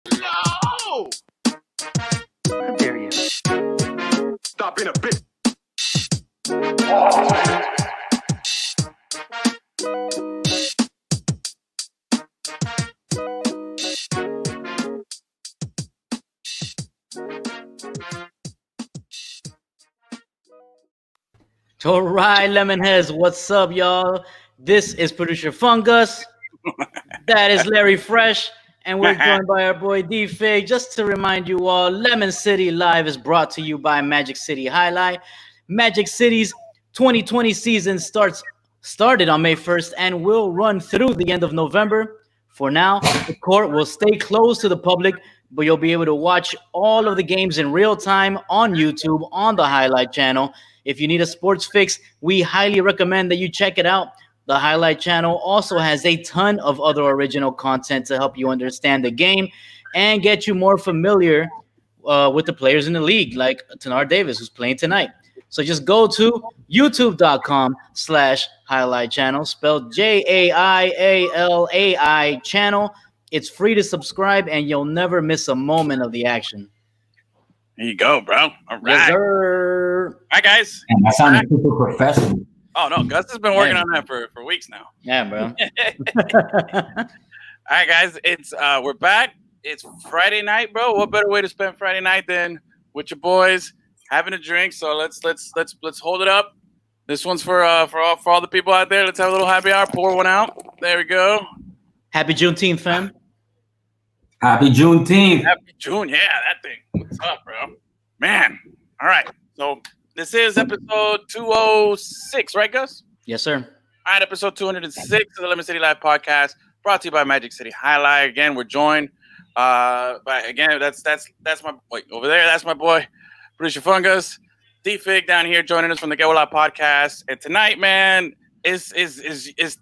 No! How dare you? Stop being a bitch. All right, Lemonheads, what's up, y'all? This is producer Fungus. That is Larry Fresh, and we're joined by our boy D-Fig. Just to remind you all, Lemon City Live is brought to you by Magic City Highlight. Magic City's 2020 season started on May 1st and will run through the end of November. For now, the court will stay closed to the public, but you'll be able to watch all of the games in real time on YouTube on the Highlight channel. If you need a sports fix, we highly recommend that you check it out. The Highlight channel also has a ton of other original content to help you understand the game and get you more familiar with the players in the league, like Tanar Davis, who's playing tonight. So just go to youtube.com/highlight channel, spelled JAIALAI channel. It's free to subscribe, and you'll never miss a moment of the action. There you go, bro. All right. Yes, sir. Hi, guys. And that sounded super professional. Oh, no. Gus has been working on that for weeks now. Yeah, bro. All right, guys. It's we're back. It's Friday night, bro. What better way to spend Friday night than with your boys having a drink? So let's hold it up. This one's for all the people out there. Let's have a little happy hour. Pour one out. There we go. Happy Juneteenth, fam. Happy Juneteenth. Happy June. Yeah, that thing. What's up, bro? Man. All right. So this is episode 206, right, Gus? Yes, sir. All right, episode 206 of the Lemon City Live podcast, brought to you by Magic City Highlight. Again, we're joined by that's my boy over there. That's my boy, producer Fungus, D-Fig down here joining us from the Que Bola Podcast. And tonight, man, is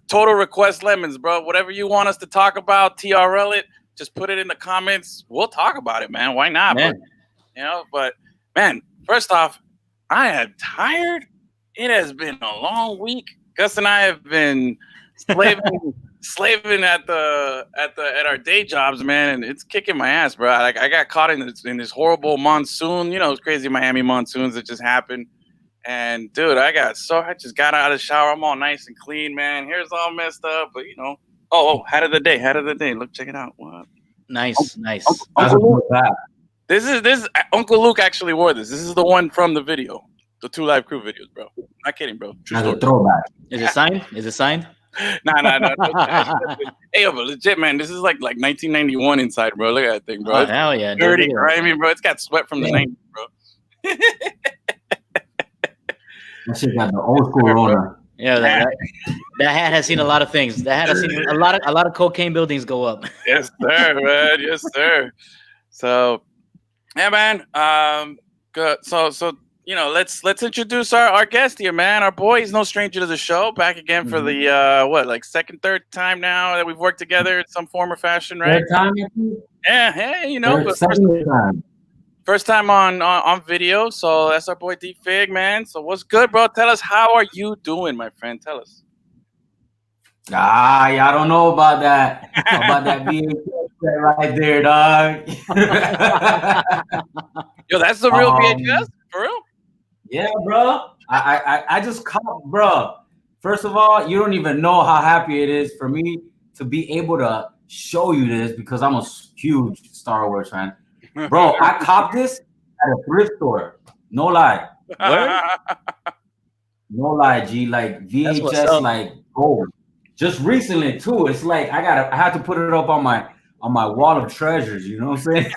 total request lemons, bro. Whatever you want us to talk about, TRL it. Just put it in the comments. We'll talk about it, man. Why not? Man. But man, first off, I am tired. It has been a long week. Gus and I have been slaving at our day jobs, man, and it's kicking my ass, bro. Like I got caught in this horrible monsoon. You know, it's crazy Miami monsoons that just happened. And dude, I just got out of the shower. I'm all nice and clean, man. Hair's all messed up, but you know. Oh, hat of the day. Look, check it out. What? Nice. Uncle Luke. This is Uncle Luke actually wore this. This is the one from the video, the 2 Live Crew videos, bro. Not kidding, bro. That's a throwback. Is it signed? No. Hey, but legit, man. This is like 1991 inside, bro. Look at that thing, bro. Oh, hell yeah. Dirty, right? I mean, bro, it's got sweat from the 90s, bro. That shit got the old school Rona. Yeah, that hat has seen a lot of things. That hat has seen a lot of cocaine buildings go up. Yes, sir, man. Yes, sir. So, yeah, man. Good. So you know, let's introduce our guest here, man. Our boy, he's no stranger to the show. Back again for the second, third time now that we've worked together in some form or fashion, right? Third time? Yeah, hey, you know, first time on video. So that's our boy D-Fig, man. So what's good, bro? Tell us, how are you doing, my friend? Tell us. Y'all don't know about that. About that VHS right there, dog. Yo, that's the real VHS? For real? Yeah, bro. I just caught, bro. First of all, you don't even know how happy it is for me to be able to show you this because I'm a huge Star Wars fan. Bro, I copped this at a thrift store. No lie. No lie, G. Like VHS, like gold. Just recently too. It's like I had to put it up on my wall of treasures. You know what I'm saying?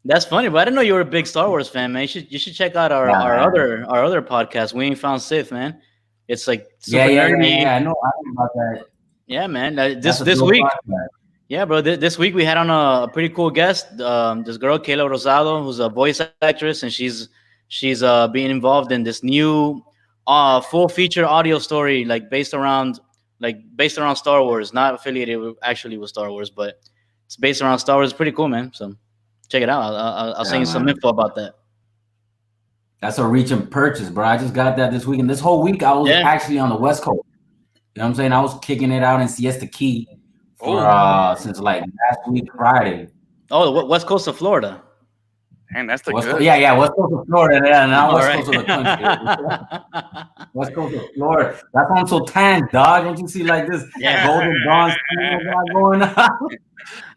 That's funny, but I didn't know you were a big Star Wars fan, man. You should check out our other podcast, We Ain't Found Sith, man. It's like super nerdy. Yeah. I know about that. Yeah, man. This week. Podcast. Yeah, bro. This week we had on a pretty cool guest. This girl, Kayla Rosado, who's a voice actress, and she's being involved in this new full feature audio story, based around Star Wars, not affiliated with Star Wars, but it's based around Star Wars. It's pretty cool, man. So check it out. I'll send you some info about that. That's a reach and purchase, bro. I just got that this week, and this whole week I was actually on the West Coast. You know what I'm saying? I was kicking it out in Siesta Key since like last week Friday. Oh, the West Coast of Florida. Man, that's the West good. West Coast of Florida. Yeah, not West All Coast of the country. West Coast of Florida. That's why I'm so tan, dog. Don't you see like this golden bronze going on?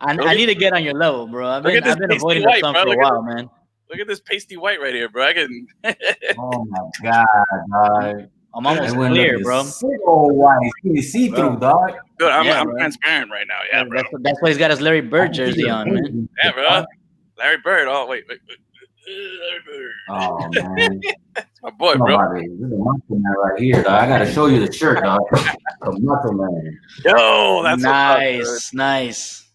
I need to get on your level, bro. I've been avoiding the sun for a while, man. Look at this pasty white right here, bro. I can. Oh my god, dog. I'm almost clear, bro. Old white. You see through, dog. Dude, I'm transparent right now. Yeah, bro. That's why he's got his Larry Bird jersey on, man. Yeah, bro. Larry Bird. Oh, wait. Larry Bird. Oh, man. That's my boy, bro. This is a macho man right here, dog. I got to show you the shirt, dog. A macho man. Yo, that's nice.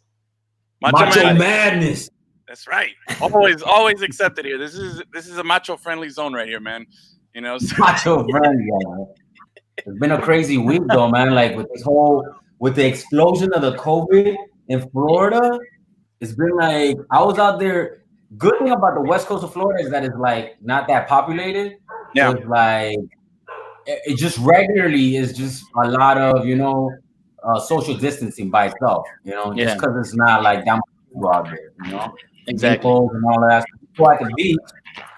Macho madness. That's right. Always accepted here. This is a macho friendly zone right here, man. You know, macho friendly. Yeah. It's been a crazy week though, man. Like with the explosion of the COVID in Florida, it's been like I was out there. Good thing about the West Coast of Florida is that it's like not that populated. Yeah, so it's like it just regularly is just a lot of social distancing by itself. Just because it's not like that much people out there. Exactly, and all of that. People at the beach,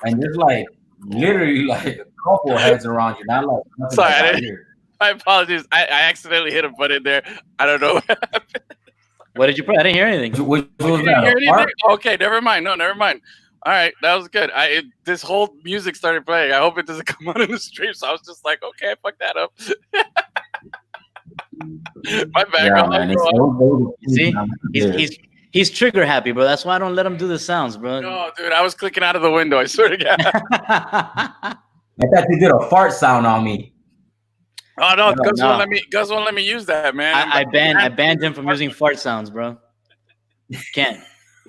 and there's like literally like a couple heads around you, not like nothing. Sorry, like here. I apologize. I accidentally hit a button there. I don't know what happened. What did you put? I didn't hear anything. What was that? Okay, never mind. No, never mind. All right, that was good. This whole music started playing. I hope it doesn't come out in the stream. So I was just like, okay, fuck that up. My bad. Yeah, man, see, he's trigger happy, bro. That's why I don't let him do the sounds, bro. No, dude, I was clicking out of the window. I swear to God. I thought you did a fart sound on me. Oh no, Gus won't let me use that, man. I banned him from using fart sounds, bro. Can't.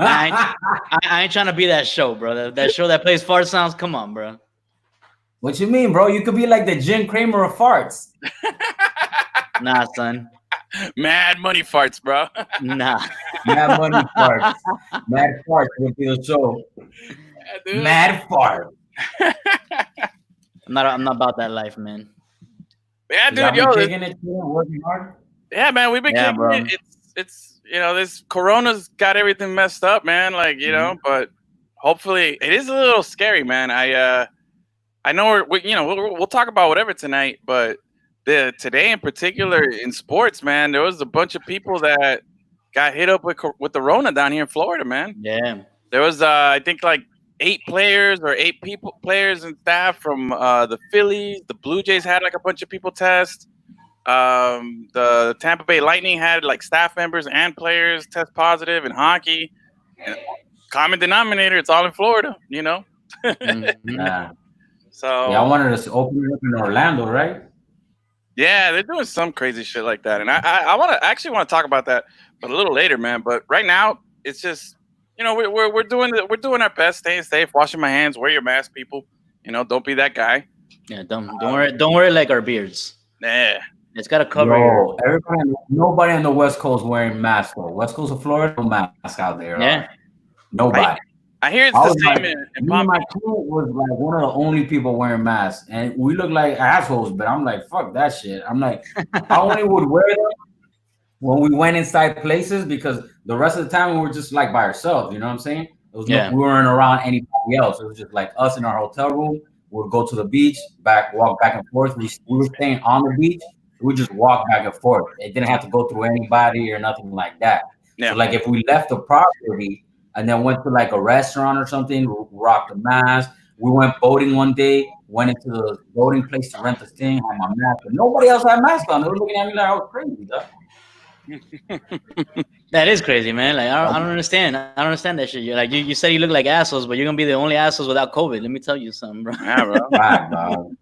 I ain't trying to be that show, bro. That show that plays fart sounds. Come on, bro. What you mean, bro? You could be like the Jim Cramer of farts. Nah, son. Mad money farts, bro. Nah. Mad money farts. Mad farts will be the show. Yeah, mad fart. I'm not about that life, man. Yeah, dude, working hard. Yeah, man, we've been kicking it. It's this Corona's got everything messed up, man. Like but hopefully it is a little scary, man. I know we'll talk about whatever tonight, but today in particular in sports, man, there was a bunch of people that got hit up with the Rona down here in Florida, man. Yeah, there was I think like 8 players and staff from the Phillies. The Blue Jays had like a bunch of people test. The Tampa Bay Lightning had like staff members and players test positive in hockey. And common denominator, it's all in Florida, Mm-hmm. Yeah. So I wanted us to open it up in Orlando, right? Yeah, they're doing some crazy shit like that, and I want to talk about that, but a little later, man. But right now, it's just we're doing our best, staying safe, washing my hands, wear your mask, people. Don't be that guy. Yeah, don't worry like our beards. Yeah, it's got to cover. Nobody on the West Coast wearing masks. Though. West Coast of Florida, no mask out there. Yeah, right? Nobody. I hear it's the same in Palm Beach. My crew was like one of the only people wearing masks, and we look like assholes. But I'm like, fuck that shit. I'm like, I only would wear them when we went inside places because the rest of the time we were just like by ourselves. You know what I'm saying? We weren't around anybody else. It was just like us in our hotel room. We'd go to the beach, walk back and forth. We were staying on the beach. We just walk back and forth. It didn't have to go through anybody or nothing like that. Yeah. So like if we left the property and then went to like a restaurant or something, we rocked a mask. We went boating one day, went into the boating place to rent the thing, had my mask, but nobody else had mask on. They were looking at me like I was crazy, dog. That is crazy, man. Like I don't understand. I don't understand that shit. You said you look like assholes, but you're gonna be the only assholes without COVID. Let me tell you something, bro. Yeah, bro. Fact, bro.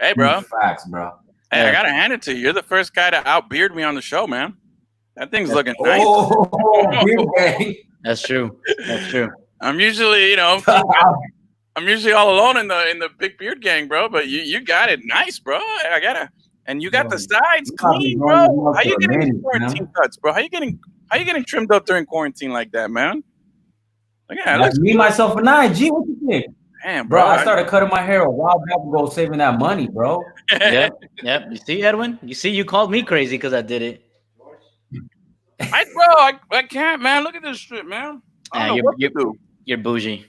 Hey, bro. Facts, bro. Hey, I gotta hand it to you. You're the first guy to outbeard me on the show, man. That thing's looking nice. That's true. That's true. I'm usually, I'm usually all alone in the big beard gang, bro. But you got it nice, bro. I gotta, and you got the sides clean, bro. How you getting quarantine cuts, bro? How you getting trimmed up during quarantine like that, man? Look at that. Me, myself, and I. G, what you think? Damn, bro, I started cutting my hair a while back ago, saving that money, bro. Yep. You see, Edwin? You called me crazy because I did it. I can't, man. Look at this shit, man. I don't know what to do. You're bougie.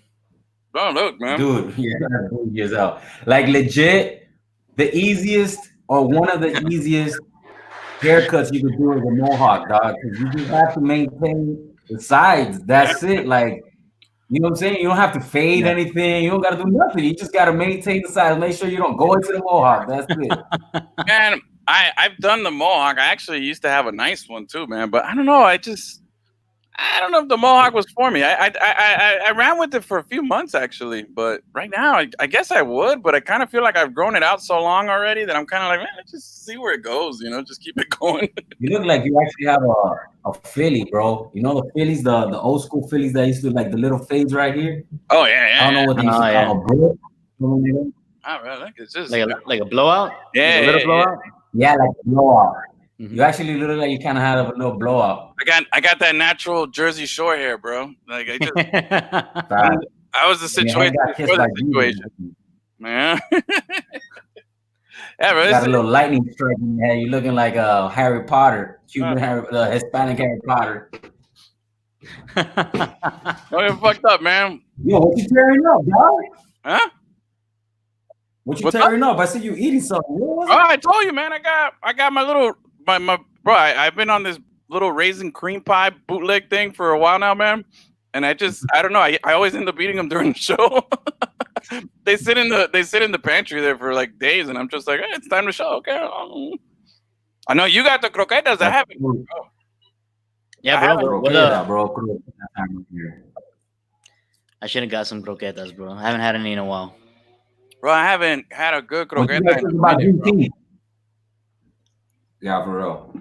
Don't look, man. Dude, you're bougie as hell. Like legit, the easiest or one of the easiest haircuts you could do is a mohawk, dog. Because you just have to maintain the sides. That's it. Like, you know what I'm saying? You don't have to fade anything. You don't got to do nothing. You just got to maintain the sides. Make sure you don't go into the mohawk. That's it. Man, I've done the mohawk. I actually used to have a nice one too, man. But I don't know. I don't know if the mohawk was for me. I ran with it for a few months actually, but right now I guess I would. But I kind of feel like I've grown it out so long already that I'm kind of like, man, let's just see where it goes. You know, just keep it going. You look like you actually have a Philly, bro. You know the Phillies, the old school Phillies that used to like the little fades right here. Oh yeah. I don't know what they used to call a bullet. Oh, really? It's just like a blowout. Yeah, a little blowout. Yeah, like a blowout. Mm-hmm. You actually look like you kind of had a little blowout. I got that natural Jersey Shore hair, bro. Like I was the situation. Man. Yeah, bro. You got a little lightning strike in your head. You're looking like Harry Potter, Hispanic Harry Potter. Don't get fucked up, man. Yo, what you tearing up, dog? Huh? What you tearing up? I see you eating something. I told you, man. I got my little my bro. I've been on this little raisin cream pie bootleg thing for a while now, man. And I don't know. I always end up eating them during the show. They sit in the pantry there for like days, and I'm just like, hey, it's time to show. Okay. I know you got the croquetas. I haven't. Bro. Yeah, bro. I should have got some croquetas, bro. I haven't had any in a while. Bro, I haven't had a good croqueta in a minute, bro. Yeah, for real.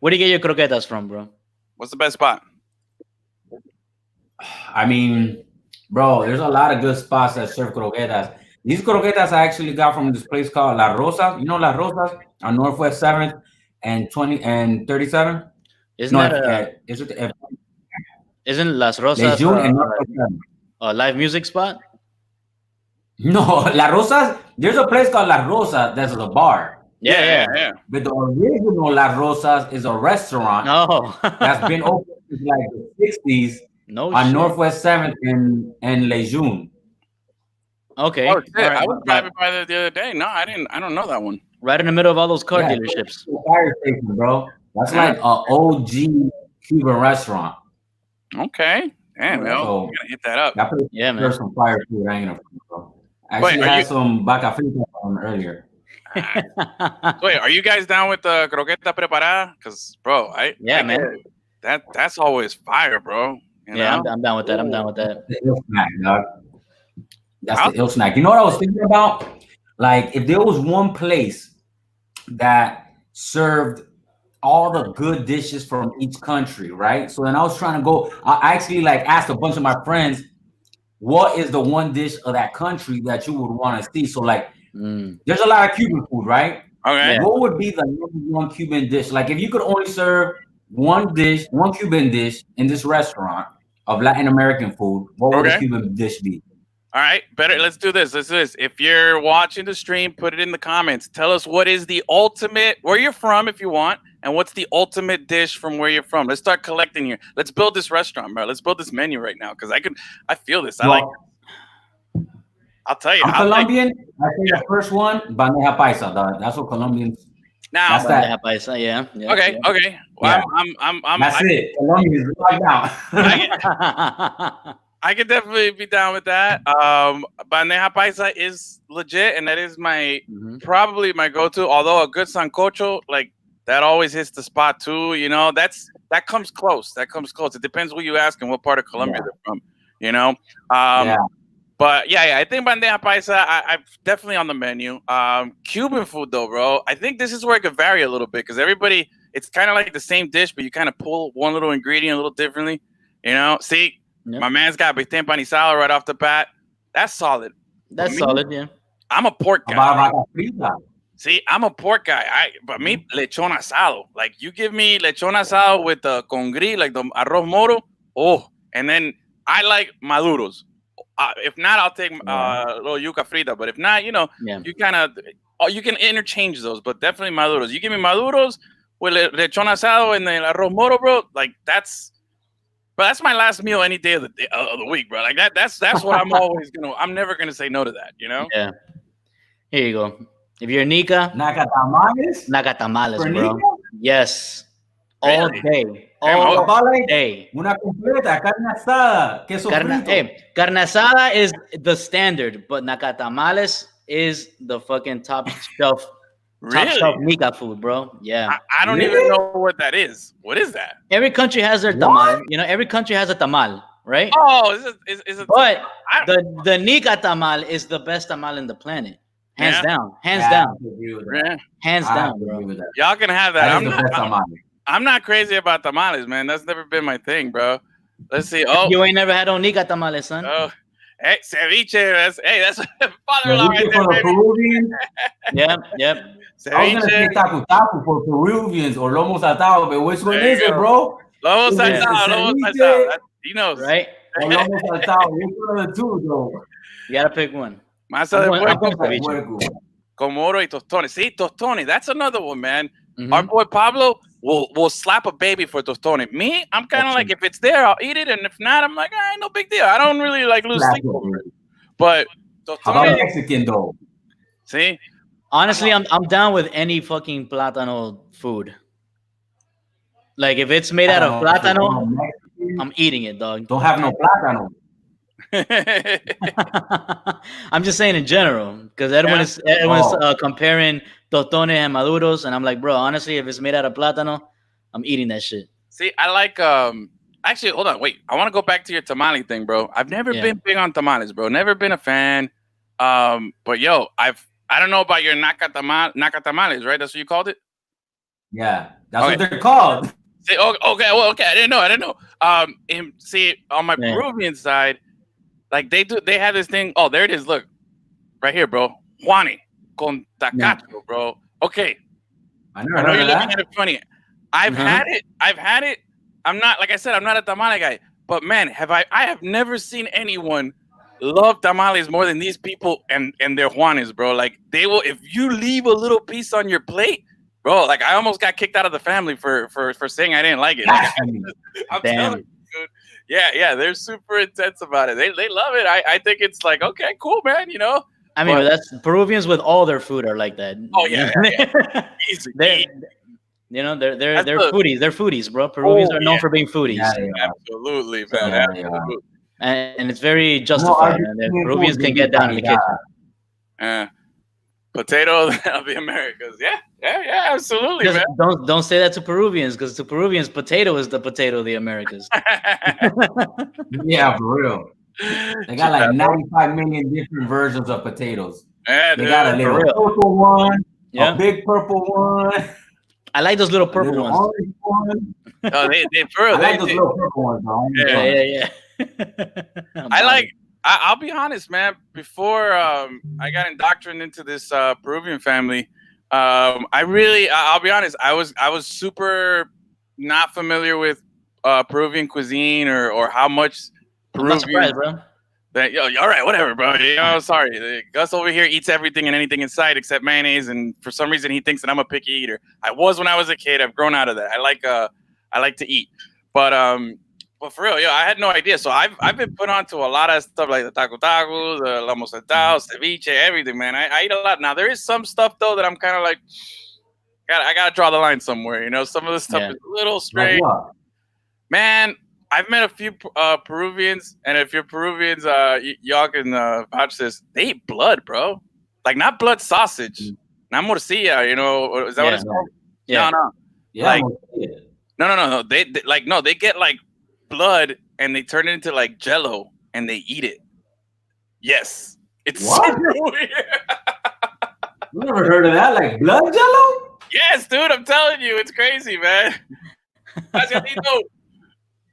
Where do you get your croquetas from, bro? What's the best spot? I mean, bro, there's a lot of good spots that serve croquetas. These croquetas I actually got from this place called La Rosa. You know La Rosa on Northwest 7th and 20 and 37? Isn't Las Rosas a live music spot? No, La Rosa. There's a place called La Rosa that's a bar. Yeah. But the original La Rosas is a restaurant that's been open since like the 60s on Northwest 7th and Lejeune. Okay. Oh, shit. Right. I was driving by there the other day. No, I don't know that one. Right in the middle of all those car dealerships. Fire station, bro. That's like an OG Cuban restaurant. Okay. Damn, man. So, you gotta hit that up. Yeah, man. There's some fire food hanging up, bro. I actually had some vaca frita from earlier. Wait, are you guys down with the croqueta preparada? Because, bro, man, that's always fire, bro. You know? I'm down with that. I'm down with that. The ill snack, dog. That's the ill snack. You know what I was thinking about? Like, if there was one place that served all the good dishes from each country, right? So then I was trying to go. I actually asked a bunch of my friends, what is the one dish of that country that you would want to see? So there's a lot of Cuban food, right? Okay. What would be the number one Cuban dish? Like if you could only serve one Cuban dish in this restaurant of Latin American food, what would the Cuban dish be? All right, let's do this. If you're watching the stream, put it in the comments. Tell us what is the ultimate, where you're from if you want, and what's the ultimate dish from where you're from. Let's start collecting here. Let's build this restaurant, bro. Let's build this menu right now because I feel this. I'll tell you. I'm Colombian. I think the first one, bandeja paisa, dog. That's what Colombians. Now, bandeja paisa, yeah. Okay. Well, I'm That's it. Colombians right now. I could definitely be down with that. Bandeja paisa is legit, and that is probably my go-to. Although a good sancocho, like that, always hits the spot too. You know, that comes close. It depends who you ask and what part of Colombia they're from. You know. But I think bandeja paisa, I'm definitely on the menu. Cuban food though, bro, I think this is where it could vary a little bit because everybody, it's kind of like the same dish, but you kind of pull one little ingredient a little differently. You know, see, my man's got bistec empanizado right off the bat. That's solid. That's solid, yeah. I'm a pork guy. See, I'm a pork guy. But me, lechon asado. Like you give me lechon asado with the con gris, like the arroz moro. Oh, and then I like maduros. If not, I'll take little yuca frita. But if not, you know, you kind of you can interchange those. But definitely maduros. You give me maduros with lechon asado and the arroz moro, bro. Like that's my last meal any day of the week, bro. Like that's what I'm never gonna say no to that, you know? Yeah. Here you go. If you're Nika, Nacatamales? Nacatamales, For bro. Nika? Yes. Really? All day. How All about like day. una completa, carne asada, queso frito? Carne asada is the standard, but Nacatamales is the fucking top shelf Really? Nika food, bro. Yeah. I don't even know what that is. What is that? Every country has their tamal. You know, every country has a tamal, right? Oh, is it? But the Nika tamal is the best tamal in the planet. Hands down. Hands down. Yeah. Hands down, bro. Y'all can have that. That I'm not crazy about tamales, man. That's never been my thing, bro. Let's see. Oh, You ain't never had no Nika tamales, son. oh, hey, ceviche. That's father-in-law right there, for the baby. Peruvians. Yep. I was gonna say Ceviche. tacu for Peruvians or lomo saltado, but which one There is you it, go. bro? Lomo Is it saltado. ceviche? He knows. Right? Or lomo saltado? Which one of the two, though? You gotta pick one. Masa de I'm puerco, going ceviche. con moro y tostones. See, tostones. That's another one, man. Mhm. Our boy Pablo will slap a baby for tostones. Me, I'm kind of like, if it's there, I'll eat it, and if not, I'm like, all right, no big deal. I don't really like lose sleep over it. But How about tostones, Mexican, though? see, Honestly, I'm down with any fucking plátano food. Like if it's made out of plátano, I'm eating it, dog. Don't have no plátano. I'm just saying in general, because everyone's comparing tostones and maduros, and I'm like, bro, honestly, if it's made out of plátano, I'm eating that shit. see, I like actually, hold on, wait. I want to go back to your tamale thing, bro. I've never been big on tamales, bro. Never been a fan. But yo, I don't know about your nacatamales, right? That's what you called it? Yeah, that's what they're called. See, okay, well, okay. I didn't know. See, on my Peruvian side, like they have this thing. Oh, there it is. Look, right here, bro. Juani con tacacho, bro. Okay. I know you're looking at it funny. I've had it. I'm not, like I said, I'm not a tamale guy. But man, I have never seen anyone love tamales more than these people and their Juanes, bro. Like they will, if you leave a little piece on your plate, bro. Like I almost got kicked out of the family for saying I didn't like it. Like, I'm telling you, dude. Yeah, they're super intense about it. They love it. I think it's like, okay, cool, man. You know. I mean, that's Peruvians with all their food are like that. Oh yeah. Easy. You know, they're foodies. They're foodies, bro. Peruvians are known for being foodies. Yeah, absolutely, man. Absolutely. And it's very justified. Peruvians can get down in the kitchen. Potato of the Americas. Yeah, absolutely, Just man. don't say that to Peruvians, because to Peruvians, potato is the potato of the Americas. Yeah, for real. They got like 95 million different versions of potatoes. Yeah, they got a little purple one, a big purple one. I like those little purple ones. Orange one. Oh, they I like those little purple ones, bro. Yeah. I'll be honest, man. Before I got indoctrinated into this Peruvian family, I'll be honest. I was super not familiar with Peruvian cuisine or how much Peruvian. I'm not surprised, bro. All right, whatever, bro. Sorry. Gus over here eats everything and anything in sight except mayonnaise, and for some reason he thinks that I'm a picky eater. I was when I was a kid. I've grown out of that. I like to eat, but for real, I had no idea. So I've been put onto a lot of stuff like the taco, the lomo saltado, ceviche, everything, man. I eat a lot. Now there is some stuff though that I'm kind of like, I gotta draw the line somewhere. You know, some of the stuff is a little strange. Man, I've met a few Peruvians, and if you're Peruvians, y'all can vouch this. They eat blood, bro. Like not blood sausage, not morcilla. You know, is that what it's called? Yeah. No. Yeah. No. They get like blood and they turn it into like jello and they eat it. Yes. It's super weird. You never heard of that? Like blood jello? Yes, dude. I'm telling you, it's crazy, man. So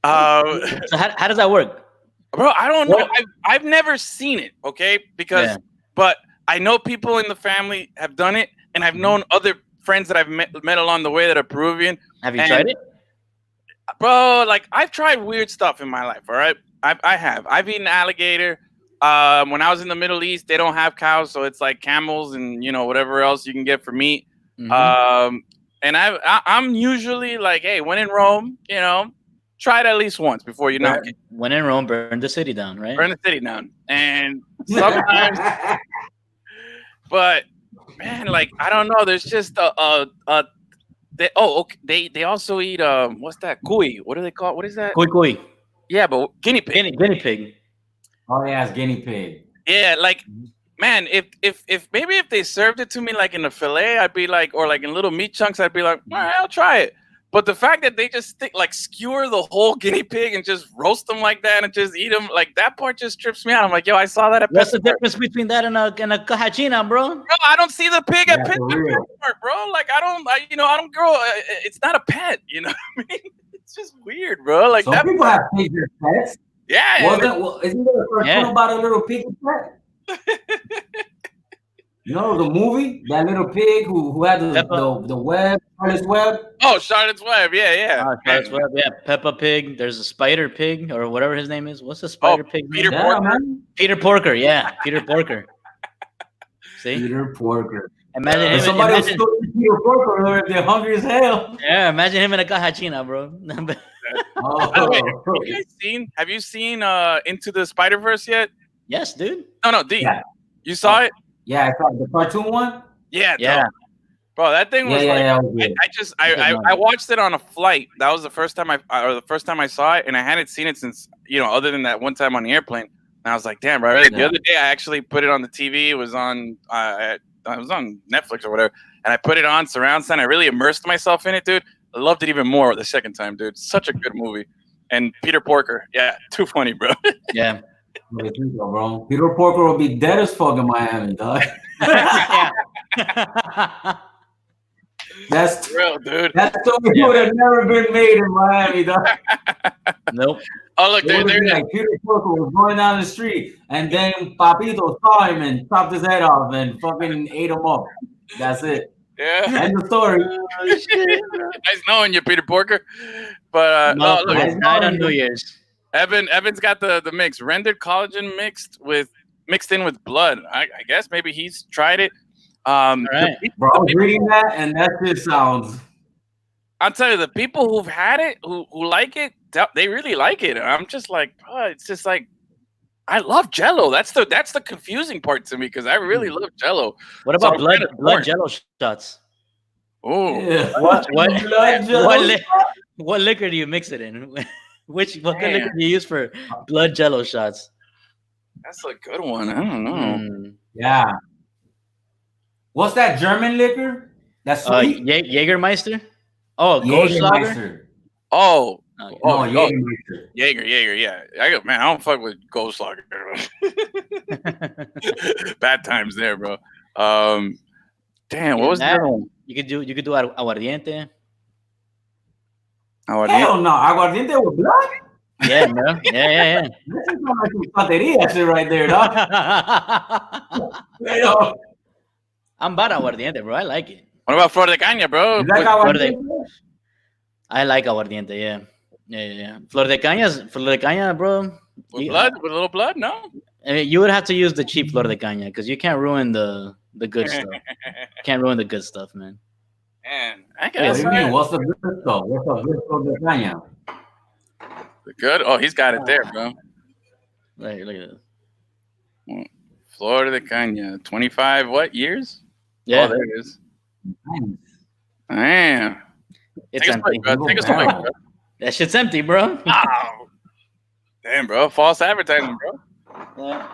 how does that work? Bro, I don't know. I've never seen it, okay? But I know people in the family have done it, and I've known other friends that I've met along the way that are Peruvian. Have you tried it? Bro, like I've tried weird stuff in my life, all right? I have. I've eaten alligator. When I was in the Middle East, they don't have cows, so it's like camels and whatever else you can get for meat. And And I'm usually like, hey, when in Rome, try it at least once before you knock it. When in Rome, burn the city down, right? Burn the city down. And sometimes, but man, like I don't know. There's just they also eat what's that? Cuy. What do they call it? What is that? Cuy. Yeah, but guinea pig. Guinea pig. Oh yeah, it's guinea pig. Yeah, like man, if maybe if they served it to me like in a fillet, I'd be like, or like in little meat chunks, I'd be like, all right, I'll try it. But the fact that they just skewer the whole guinea pig and just roast them like that and just eat them, like that part just trips me out. I'm like, yo, I saw that at What's the Pet difference between that and a cajachina, bro? Bro, I don't see the pig at Pet Park, bro. Like I don't grow. It's not a pet, you know what I mean? It's just weird, bro. Like some people have pigs as pets. Yeah. Isn't there a cartoon about a little pig pet? You know the movie, that little pig who had the web, Charlotte's Web. Oh, Charlotte's Web, yeah. Charlotte's Web, yeah. Peppa Pig. There's a Spider Pig or whatever his name is. What's the Spider Pig? Peter Porker. Peter Porker, yeah. Peter Porker. See? Peter Porker. Imagine him. Somebody was still Peter Porker if they're hungry as hell. Yeah, imagine him in a cajachina, bro. Have you seen Into the Spider-Verse yet? Yes, dude. No, D. Yeah. You saw it? Yeah, I saw the cartoon one. Yeah. Bro, that thing was I watched it on a flight. That was the first time I saw it, and I hadn't seen it since, other than that one time on the airplane. And I was like, damn, bro. The other day I actually put it on the TV. It was on Netflix or whatever, and I put it on surround sound. I really immersed myself in it, dude. I loved it even more the second time, dude. Such a good movie. And Peter Porker, yeah, too funny, bro. Yeah. Bro. Peter Porker will be dead as fuck in Miami, dog. That's real, dude. That story would have never been made in Miami, dog. Nope. Oh, look, dude. Like Peter Porker was going down the street, and then Papito saw him and chopped his head off and fucking ate him up. That's it. Yeah. End the story. Nice knowing you, Peter Porker. But look, died on New Year's. Evan's got the mix, rendered collagen mixed in with blood. I guess maybe he's tried it. Right. Bro, I was reading that, and that just sounds. I'll tell you, the people who've had it, who like it, they really like it. I'm just like, it's just like, I love Jello. That's the confusing part to me because I really love Jello. What about blood Jello shots? Oh, yeah. What liquor do you mix it in? What kind of liquor do you use for blood Jello shots? That's a good one. I don't know. Yeah. What's that German liquor? That's sweet. Jägermeister. Oh, Goldschlager. Oh, Jägermeister. Jaeger. Yeah. I don't fuck with Goldschlager. Bad times there, bro. Damn, what was that? You could do aguardiente. Hell no, aguardiente with blood? Yeah, man. Yeah. This is like some santeria shit right there, dog. I'm about aguardiente, bro. I like it. What about Flor de Caña, bro? I like aguardiente, yeah. Flor de Caña, bro. With a little blood, no? I mean, you would have to use the cheap Flor de Caña because you can't ruin the good stuff. Can't ruin the good stuff, man. Man, I guess. What do you mean? What's the good stuff? What's the good Flor de Caña? The good? Oh, he's got it there, bro. Look at this. Flor de Caña, 25 years? Yeah. Oh, there it is. Nice. Damn. It's empty. Take a swig, bro. That shit's empty, bro. Oh. Damn, bro. False advertising, bro. Yeah.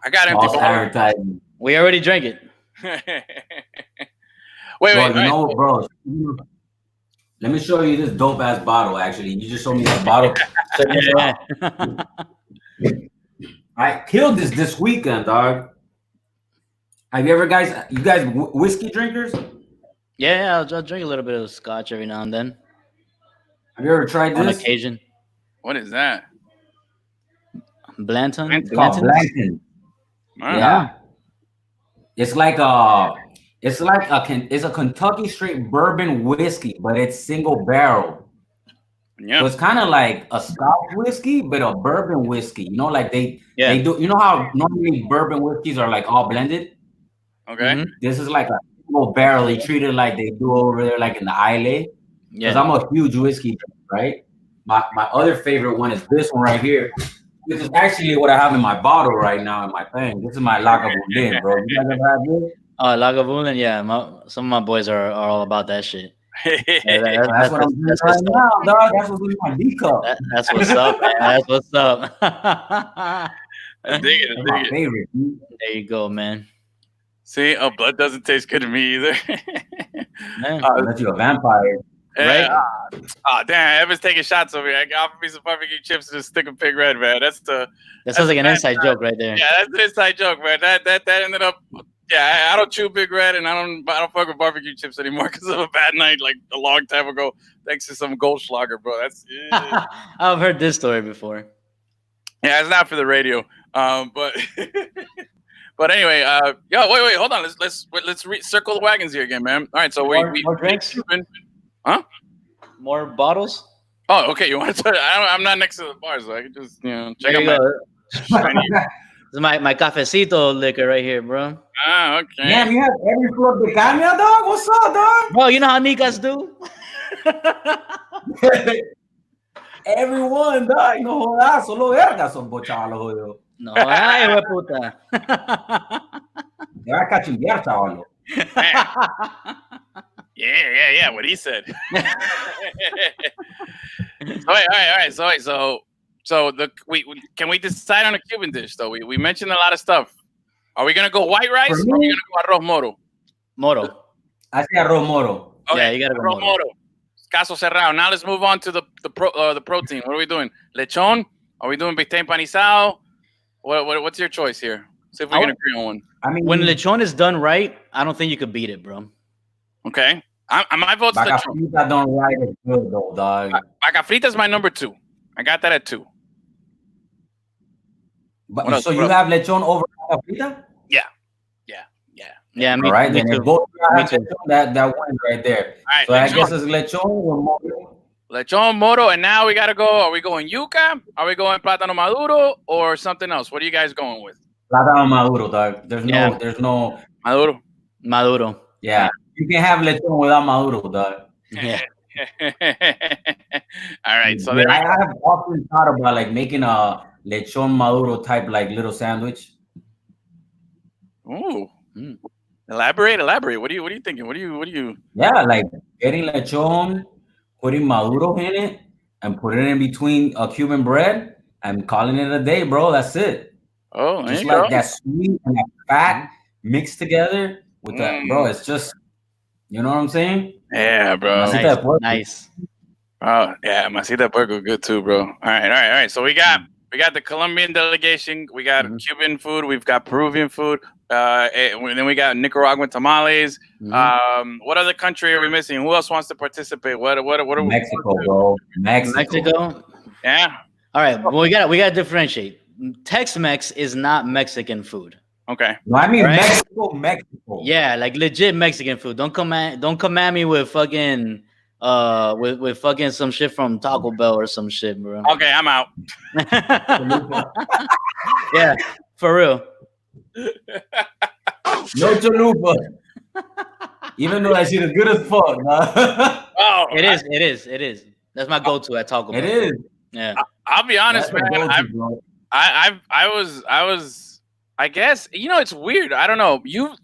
I got empty. False advertising. We already drank it. Wait. Bro. Let me show you this dope ass bottle. Actually, you just showed me that bottle. Yeah. I killed this weekend, dog. Have you guys whiskey drinkers? Yeah, I'll drink a little bit of scotch every now and then. Have you ever tried On this? occasion. What is that? Blanton. It's called Blanton. Yeah. It's a Kentucky straight bourbon whiskey, but it's single barrel. Yeah. So it's kind of like a Scotch whiskey, but a bourbon whiskey. You know, like they do. You know how normally bourbon whiskeys are like all blended? Okay. Mm-hmm. This is like a will barely treat it like they do over there, like in the Isle. Because I'm a huge whiskey drinker, right? My other favorite one is this one right here. This is actually what I have in my bottle right now in my thing. This is my Lagavulin, bro. You guys ever have this? Oh, Lagavulin, yeah. Some of my boys are all about that shit. That's what I'm doing right now, dog. That's what's in my D cup. That's what's up, man. That's what's up. I dig it. That's my favorite. Dude. There you go, man. See, blood doesn't taste good to me either. Unless you're a vampire. Right? Damn, Evan's taking shots over here. I got me some barbecue chips and a stick of Pig Red, man. That sounds like an inside joke right there. Yeah, that's an inside joke, man. That ended up. Yeah, I don't chew Big Red, and I don't fuck with barbecue chips anymore because of a bad night like a long time ago. Thanks to some Goldschlager, bro. That's. I've heard this story before. Yeah, it's not for the radio. But but anyway, wait, hold on. Let's circle the wagons here again, man. All right, so more drinks. Huh? More bottles? Oh, okay. You want to? I'm not next to the bar, so I can just check out This is my cafecito liquor right here, bro. Okay. Damn, you have every flor de caña, dog? What's up, dog? Bro, you know how Nicas do? Everyone, dog. No jodas, solo verga son bochalos, jodido. No, ay, güey puta. Te vas a cachimbear, chavalo. Yeah. What he said. All right. So can we decide on a Cuban dish though? We mentioned a lot of stuff. Are we gonna go white rice or are we gonna go arroz moro? Moro. I say arroz moro. Okay, yeah, you gotta go moro. Caso cerrado. Now let's move on to the protein. What are we doing? Lechon? Are we doing bistec empanizado? What's your choice here? See if we can agree on one. I mean, when lechon is done right, I don't think you could beat it, bro. Okay. My vote's lechon. Vaca don't write it good though, dog. Vaca frita is my number 2. I got that at 2. But so you have lechon over vaca frita? Yeah, me, all right, me then too. both Me too. that wins right there. All right, so I guess it's lechon or moro. Lechon, moro, and now we gotta go. Are we going yuca? Are we going plátano maduro or something else? What are you guys going with? Plátano maduro, dog. There's no Maduro. Yeah, you can have lechon without maduro, dog. Yeah. All right. So I have often thought about like making a lechon maduro type like little sandwich. Ooh. Elaborate. What are you thinking? What do you? Yeah, like getting lechon, putting maduro in it, and putting it in between a Cuban bread, and calling it a day, bro. That's it. Oh, just like that sweet and that fat mixed together with that, bro. It's just, you know what I'm saying? Yeah, bro. Nice. Oh, yeah, Masita Puerco good too, bro. All right. So we got the Colombian delegation. We got Cuban food. We've got Peruvian food. And then we got Nicaraguan tamales. What other country are we missing? Who else wants to participate? What are Mexico, bro. Mexico. Yeah. All right. Well, we gotta differentiate. Tex-Mex is not Mexican food. Okay. No, I mean right? Mexico. Yeah, like legit Mexican food. Don't come at me with fucking with fucking some shit from Taco Bell or some shit, bro. Okay, I'm out. Yeah, for real. No chalupa. Even though that shit is good as fuck, nah. Oh, it is. That's my go-to at Taco Bell. It is. Yeah. I'll be honest, man. I was. I guess it's weird. I don't know. You've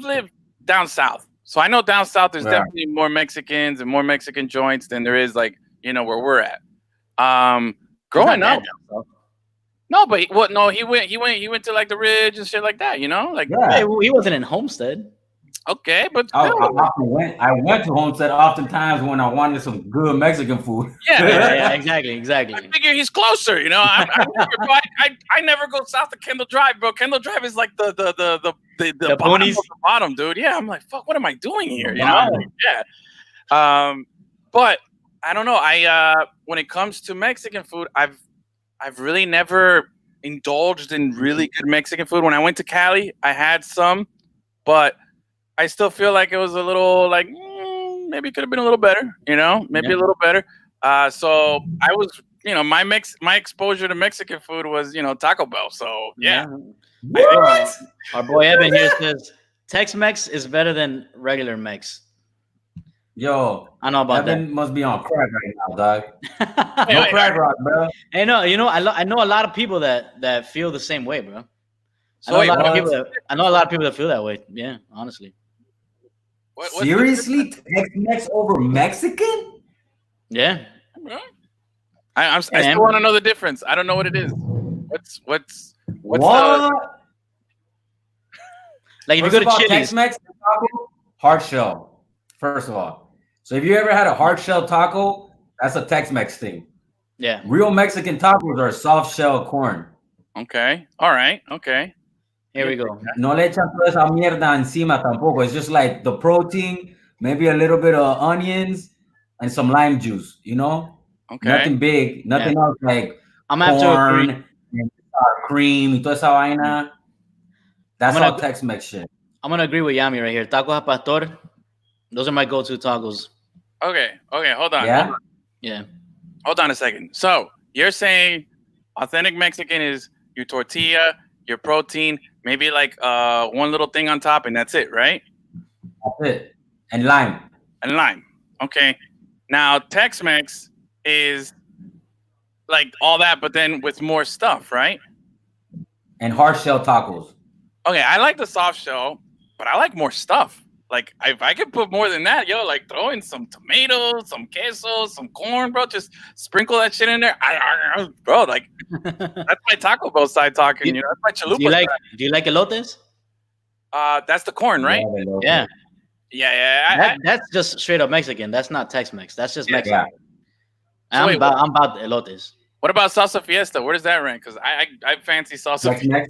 lived down south, so I know down south there's definitely more Mexicans and more Mexican joints than there is where we're at. Growing up. No, but he went to like the Ridge and shit like that, Hey, he wasn't in Homestead. Okay, but I went to Homestead oftentimes when I wanted some good Mexican food. Yeah, exactly. I figure he's closer, I never go south of Kendall Drive, bro. Kendall Drive is like the bottom of the bottom, dude. Yeah, I'm like, fuck, what am I doing here? But I don't know. When it comes to Mexican food, I've really never indulged in really good Mexican food. When I went to Cali, I had some, but I still feel like it was a little like maybe it could have been a little better, maybe a little better. So I was, my exposure to Mexican food was, Taco Bell. So yeah. Our boy Evan here says Tex-Mex is better than regular Mex. Yo, I know about Evan must be on crack right now, dog. that. No crack rock, bro. Hey, no, I know a lot of people that feel the same way, bro. So I wait, know a lot of what? people. I know a lot of people that feel that way. Yeah, honestly. what's Seriously, Tex-Mex over Mexican? Yeah. I still want to know the difference. I don't know what it is. What's What? Like if First you of go all, to Chili's, Tex-Mex taco, hard shell. First of all, so if you ever had a hard shell taco, that's a Tex-Mex thing. yeah. Real Mexican tacos are soft shell corn. okay? All right, okay. Here we go. No le echan toda esa mierda encima tampoco. It's just like the protein, maybe a little bit of onions and some lime juice. You know, Okay. nothing big, nothing else like I'm gonna have to agree. corn and cream y toda esa vaina. That's I'm gonna- all Tex-Mex shit. I'm gonna agree with Yami right here. Tacos al pastor. Those are my go-to tacos. Okay. Hold on. Yeah. Yeah. Hold on a second. So you're saying authentic Mexican is your tortilla, your protein, maybe like one little thing on top, and that's it, right? That's it. And lime. And lime. Okay. Now Tex-Mex is like all that, but then with more stuff, right? And hard shell tacos. Okay, I like the soft shell, but I like more stuff. Like if I could put more than that, yo, like throw in some tomatoes, some queso, some corn, bro. Just sprinkle that shit in there. Bro, like that's my Taco Bell side talking. You know, that's my chalupa. Do you like elotes? That's the corn, right? Yeah. Yeah. That's just straight up Mexican. That's not Tex-Mex. That's just Mexican. Yeah. I'm about the elotes. What about salsa fiesta? Where does that rank? Because I fancy salsa fiesta. Tex-Mex.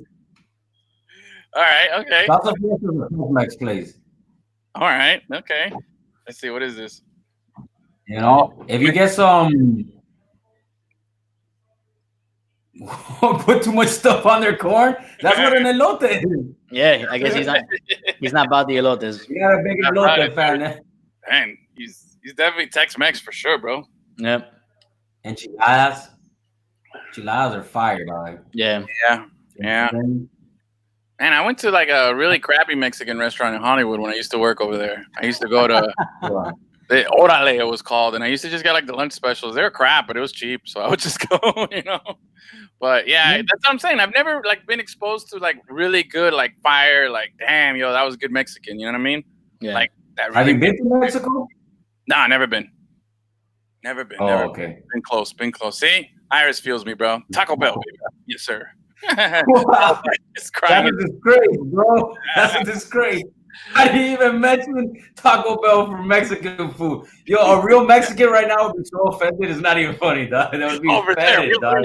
All right, okay. Salsa fiesta is a Tex-Mex place. All right, okay. Let's see, what is this? You know, if you get some put too much stuff on their corn, that's what an elote is. Yeah, I guess he's not about the elotes. You got a big elote fan. Man, he's definitely Tex-Mex for sure, bro. Yep. Enchiladas. Enchiladas are fire, dog. Yeah. Yeah. Man, I went to like a really crappy Mexican restaurant in Hollywood when I used to work over there. I used to go to the Orale, it was called, and I used to just get like the lunch specials. They were crap, but it was cheap, so I would just go, you know. But yeah, that's what I'm saying. I've never like been exposed to like really good like fire, like damn, yo, that was good Mexican. You know what I mean? Yeah. Like that. Have Really you been to Mexico? Nah, never been. Never been. Oh, Never okay. been close. Been close. See, Iris feels me, bro. Taco Bell, baby. Yes, sir. Wow. It's crying. That's a disgrace, bro. That's a disgrace. I didn't even mention Taco Bell for Mexican food. Yo, a real Mexican right now would be so offended. It's not even funny, dog. That would be Over there, offended, dog.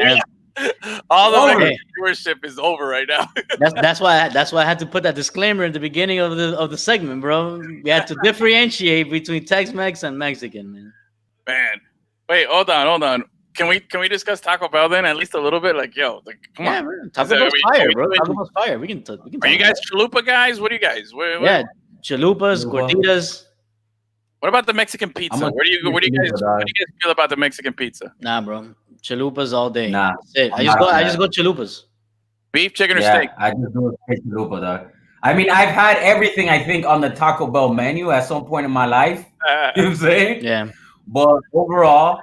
all the Over. Mexican viewership is over right now. That's why I had to put that disclaimer at the beginning of the segment, bro. We had to differentiate between Tex-Mex and Mexican, man. Man, wait, hold on. Can we discuss Taco Bell then at least a little bit? Like, yo, like, come on. Man. Taco Bell's fire, bro. Taco Bell's fire. We can Are you guys chalupa guys? What are you guys? Yeah, chalupas, gorditas. What about the Mexican pizza? What do you guys feel about the Mexican pizza? Nah, bro. Chalupas all day. Nah, That's it. I just go chalupas. Beef, chicken, or steak? I just do a straight chalupa, dog. I mean, I've had everything I think on the Taco Bell menu at some point in my life. You know what I'm saying? Yeah. But overall,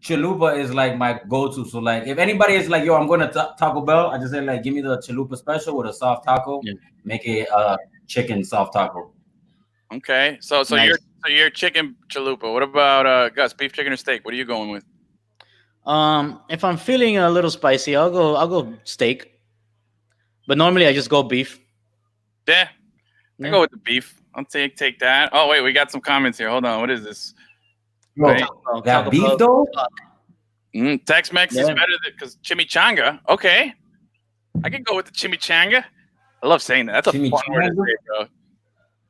chalupa is like my go-to. So like, if anybody is like, yo, I'm going to Taco Bell, I just say like, give me the chalupa special with a soft taco. Yeah. Make it a chicken soft taco. Okay, so Nice. you're chicken chalupa. What about Gus? Beef, chicken, or steak? What are you going with? If I'm feeling a little spicy, I'll go steak. But normally I just go beef. Yeah, I go with the beef. I'll take that. Oh wait, we got some comments here. Hold on, what is this? Bro, Wait. Taco that beef Bell. though? Tex-Mex is Yeah. better because chimichanga. Okay, I can go with the chimichanga. I love saying that. That's a fun word to say, bro.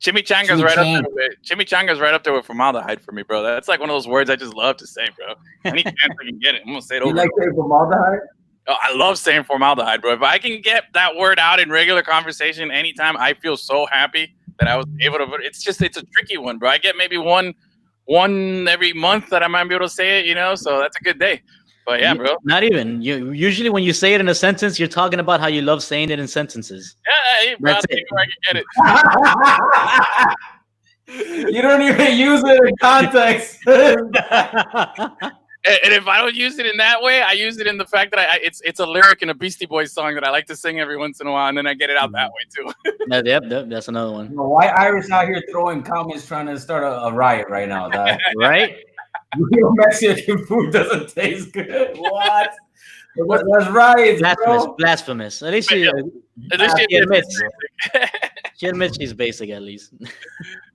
Chimichanga's right up there. Chimichanga's right up there with formaldehyde for me, bro. That's like one of those words I just love to say, bro. Any chance I can get it, I'm gonna say it over. You like saying formaldehyde? Oh, I love saying formaldehyde, bro. If I can get that word out in regular conversation anytime, I feel so happy that I was able to. It's a tricky one, bro. I get maybe one every month that I might be able to say it, you know. So that's a good day. But yeah, bro. Not even. You usually when you say it in a sentence, you're talking about how you love saying it in sentences. Yeah, bro, That's I it. can get it. You don't even use it in context. And if I don't use it in that way, I use it in the fact that it's a lyric in a Beastie Boys song that I like to sing every once in a while, and then I get it out that way too. Yep, that's another one. Why Irish out here throwing comments trying to start a riot right now, dog? Right? Real Mexican food doesn't taste good. What? That's riots, bro. Blasphemous. At least she admits. She admits she's basic at least.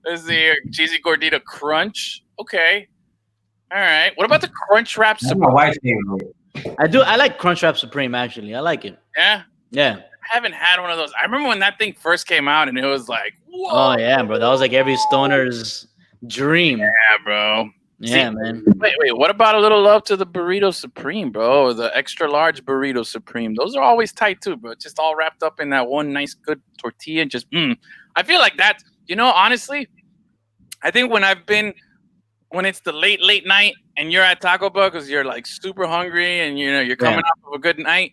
Let's see here. Cheesy gordita crunch. Okay. All right. What about the Crunch Wrap That's Supreme? my wife's favorite. I like Crunch Wrap Supreme actually. I like it. Yeah. Yeah. I haven't had one of those. I remember when that thing first came out, and it was like, whoa. Oh yeah, bro. That was like every stoner's dream. Yeah, bro. Yeah, See, man. Wait. What about a little love to the Burrito Supreme, bro? Or the extra large Burrito Supreme? Those are always tight too, bro. Just all wrapped up in that one nice, good tortilla. Just, I feel like that. Honestly, I think when it's the late night and you're at Taco Bell because you're like super hungry and you're coming off of a good night,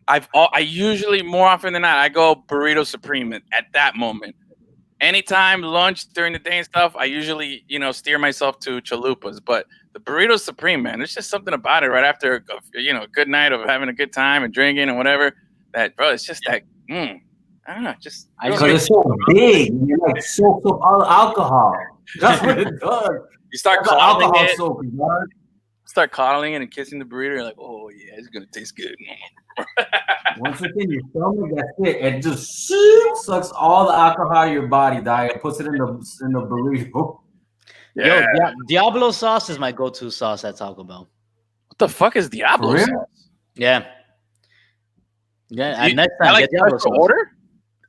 I usually more often than not I go Burrito Supreme at that moment. Anytime lunch during the day and stuff, I usually steer myself to chalupas. But the Burrito Supreme, man, there's just something about it right after a good night of having a good time and drinking and whatever. That bro, it's just that. I don't know, just because it's so big. You like soak up all the alcohol. That's what it does. You start That's coddling alcohol it. soaking, dog. Start coddling it and kissing the burrito. You're like, oh yeah, it's gonna taste good. Once it's in your stomach, that's it. It just sucks all the alcohol out of your body, dog, and puts it in the burrito. Yeah. Yo, Diablo sauce is my go-to sauce at Taco Bell. What the fuck is Diablo For real? sauce? Yeah. Yeah. Next I time, like get Diablo special sauce. order.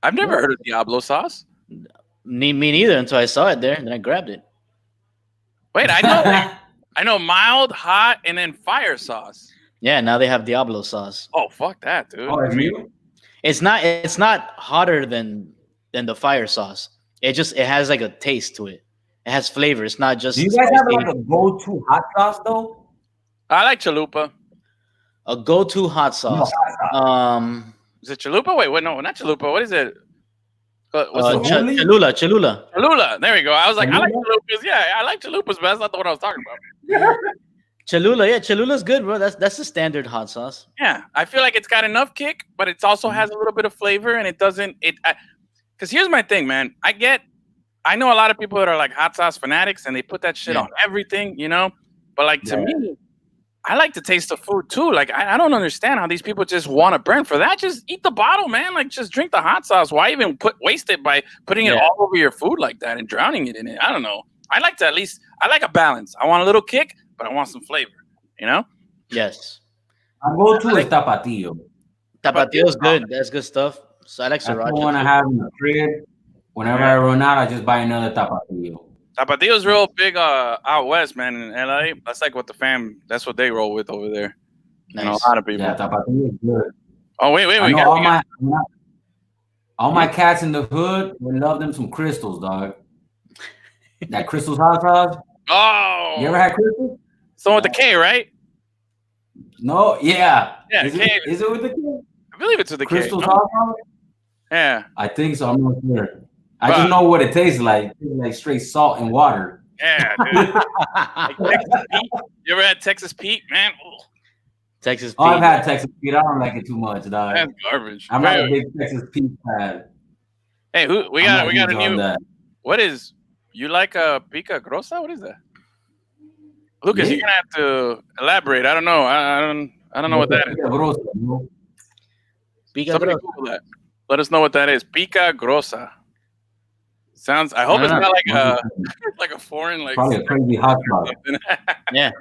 I've never heard of Diablo sauce. Me neither until I saw it there, and then I grabbed it. Wait, I know mild, hot, and then fire sauce. Yeah, now they have Diablo sauce. Oh fuck that, dude. Oh, it's real? It's not hotter than the fire sauce. It has like a taste to it. It has flavor. It's not just. Do you guys have like a go-to hot sauce though? I like chalupa. A go-to hot sauce? Is it chalupa? Wait, no, not chalupa. What is it? What's it? Cholula. Cholula. There we go. I was like, I like chalupas. Yeah, I like chalupas, but that's not the one I was talking about. Cholula, yeah, Cholula's good, bro. That's the standard hot sauce. Yeah, I feel like it's got enough kick, but it also has a little bit of flavor, and it doesn't. Because here's my thing, man. I know a lot of people that are like hot sauce fanatics, and they put that shit on everything, But like to me, I like to taste the food too. Like I don't understand how these people just want to burn for that. Just eat the bottle, man. Like just drink the hot sauce. Why even waste it by putting it all over your food like that and drowning it in it? I don't know. I like a balance. I want a little kick, but I want some flavor. Yes. I go to is Tapatio. Tapatio's good. That's good stuff. So I like That's sriracha. the one I have in the crib. Whenever I run out, I just buy another Tapatio. Tapatio's real big out west, man, in LA. That's like what that's what they roll with over there. Nice. A lot of people. Yeah, Tapatio is good. Oh wait, I know all my cats in the hood, we love them some crystals, dog. That crystals hot sauce. Oh, You ever had crystals? so with the K, right? No, yeah. Yeah, Is K. it with the K? I believe it's with the Crystals K. hot sauce? Yeah, I think so. I'm not sure. I just know what it tastes like. It tastes like straight salt and water. yeah, dude. Like Texas Pete. You ever had Texas Pete, man? Ooh, Texas Oh, I've Pete. had Texas Pete. I don't like it too much, dog. that's garbage. I'm not a Hey, big Texas Pete fan. hey, we got a new. That. What is? You like a pica grossa? What is that? Lucas, Yeah. you're gonna have to elaborate. I don't know. I don't know what that is. Pica Somebody grossa. Google that. Let us know what that is. Pica grossa. Sounds. I hope it's not like a foreign like. Probably a crazy hot sauce. Yeah.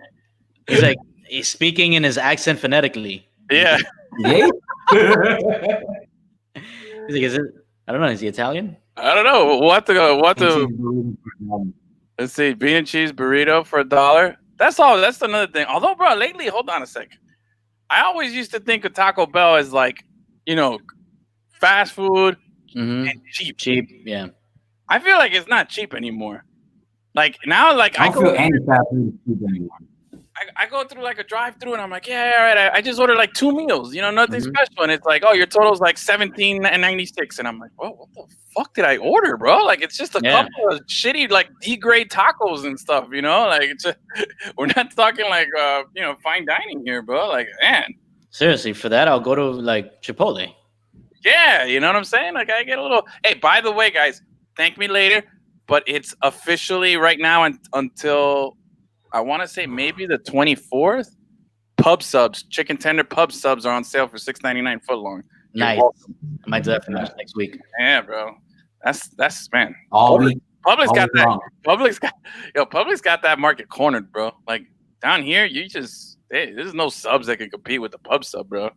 He's speaking in his accent phonetically. Yeah. Yeah. He's like, is it? I don't know. Is he Italian? I don't know. What the? Let's see. Bean and cheese burrito for $1. That's all. That's another thing. Although, bro, lately, hold on a sec. I always used to think of Taco Bell as like, fast food and cheap. Cheap. Yeah. I feel like it's not cheap anymore. Like now, like I don't feel any fast food cheap anymore. I go through like a drive-through and I'm like, yeah, all right. I just ordered like 2 meals, nothing special. And it's like, oh, your total's like $17.96. And I'm like, well, what the fuck did I order, bro? Like, it's just a couple of shitty like D-grade tacos and stuff, Like, it's we're not talking like fine dining here, bro. Like, man. Seriously, for that I'll go to like Chipotle. Yeah, you know what I'm saying? Like, I get a little. Hey, by the way, guys, thank me later, but it's officially right now until. I want to say maybe the 24th. Pub subs, chicken tender pub subs are on sale for $6.99 foot long. Nice. I might do that for next week. Yeah, bro. That's man. All week. Public's got that. Long. Public's got that market cornered, bro. Like down here, there's no subs that can compete with the pub sub, bro.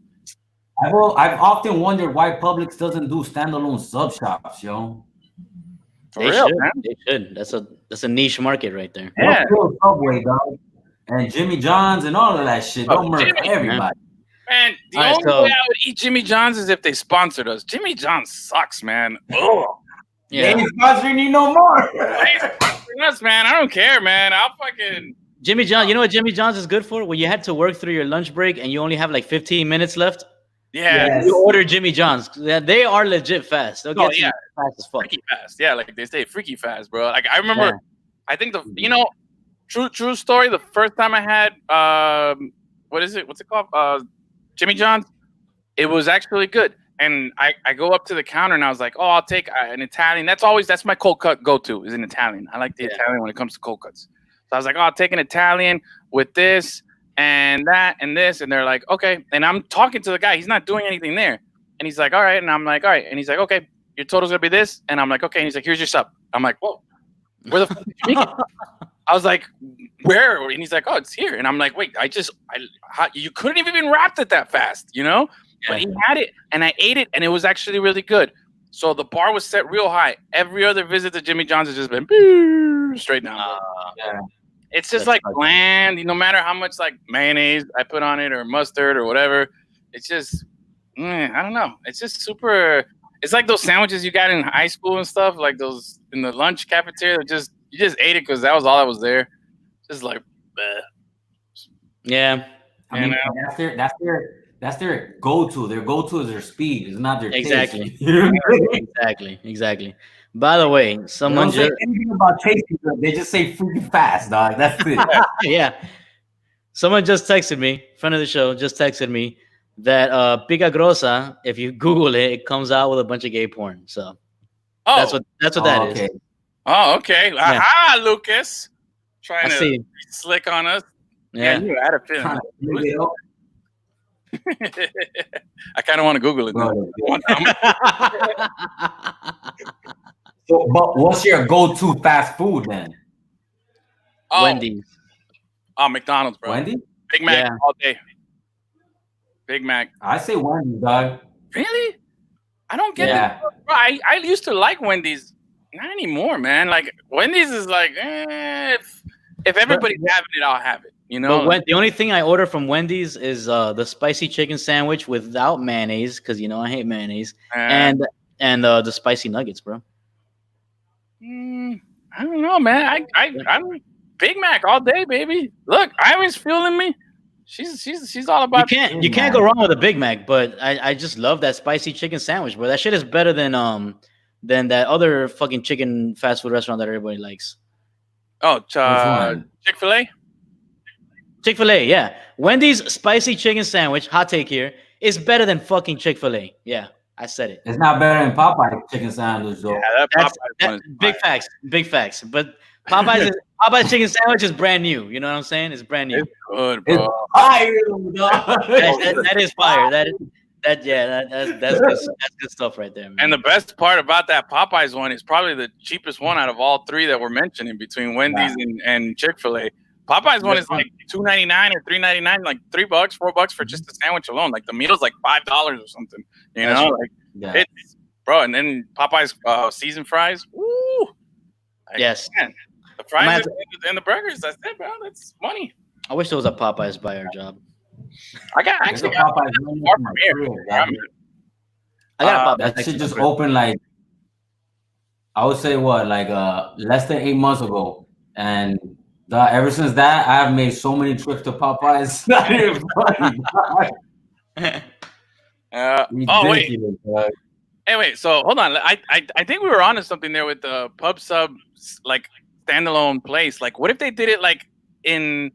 I've often wondered why Publix doesn't do standalone sub shops, yo. They should. That's a niche market right there. Yeah. Subway, dog. And Jimmy John's and all of that shit. Don't murder everybody. Man, the only way I would eat Jimmy John's is if they sponsored us. Jimmy John's sucks, man. Oh. Yeah. They ain't sponsoring you no more. They ain't sponsoring us, man. I don't care, man. I'll fucking Jimmy John's. You know what Jimmy John's is good for? When you had to work through your lunch break and you only have like 15 minutes left. Yeah, yes. You order Jimmy John's. They are legit fast. They'll get you fast as fuck. Freaky fast. Yeah, like they say, freaky fast, bro. Like I remember, I think true story. The first time I had what's it called? Jimmy John's. It was actually good. And I go up to the counter and I was like, oh, I'll take an Italian. That's my cold cut go-to is an Italian. I like the Italian when it comes to cold cuts. So I was like, oh, I'll take an Italian with this and that and this. And they're like, okay. And I'm talking to the guy. He's not doing anything there. And he's like, all right. And I'm like, all right. And he's like, okay, your total's going to be this. And I'm like, okay. And he's like, here's your sub. I'm like, whoa, where the fuck did you make it? I was like, where? And he's like, oh, it's here. And I'm like, wait, you couldn't have even wrapped it that fast, Yeah. But he had it, and I ate it, and it was actually really good. So the bar was set real high. Every other visit to Jimmy John's has just been straight down. It's just like bland. No matter how much like mayonnaise I put on it or mustard or whatever, it's just I don't know. It's just super. It's like those sandwiches you got in high school and stuff, like those in the lunch cafeteria. You just ate it because that was all that was there. Just like, bleh. Yeah. I mean, that's their go-to. Their go-to is their speed. It's not their taste. Exactly. By the way, someone they don't say anything about tasting good. They just say freaking fast, dog. That's it. Yeah. Someone just texted me, friend of the show, just texted me that Pica Grossa, if you Google it, it comes out with a bunch of gay porn. So that's what that is. Oh, okay. Aha, Lucas. Trying to be slick on us. Yeah. You had a feeling. I kind of want to Google it. So, but what's your go-to fast food then? Wendy's. Oh, McDonald's, bro. Wendy's? Big Mac all day. Big Mac. I say Wendy's, dog. Really? I don't get it. Bro, I used to like Wendy's. Not anymore, man. Like Wendy's is like, if everybody's having it, I'll have it. But the only thing I order from Wendy's is the spicy chicken sandwich without mayonnaise, because I hate mayonnaise, and the spicy nuggets, bro. I don't know, man. I'm Big Mac all day, baby. Look, Iris feeling me. She's all about. You can't go wrong with a Big Mac, but I just love that spicy chicken sandwich, bro. That shit is better than that other fucking chicken fast food restaurant that everybody likes. Oh, Chick-fil-A. Chick-fil-A, yeah. Wendy's spicy chicken sandwich, hot take here, is better than fucking Chick-fil-A. Yeah, I said it. It's not better than Popeye's chicken sandwich, though. Yeah, that's big facts. But Popeye's chicken sandwich is brand new. You know what I'm saying? It's brand new. It's good, bro. It's fire, that is fire. That's good stuff right there, man. And the best part about that Popeyes one is probably the cheapest one out of all three that we're mentioning between Wendy's and Chick-fil-A. Popeyes one is like $2.99 or $3.99, like $3, $4 for just the sandwich alone. Like the meal's like $5 or something. It's bro. And then Popeyes seasoned fries. Woo! Yes. Man, the fries and the burgers. That's it, bro. That's money. I wish there was a Popeyes by our job. I got Popeyes far from here. I got Popeyes. That shit just opened like I would say less than 8 months ago, and Ever since that, I have made so many trips to Popeyes. It's not even funny. Oh wait. Dog. Hey, wait. So hold on. I think we were onto something there with the pub sub like standalone place. Like, what if they did it like in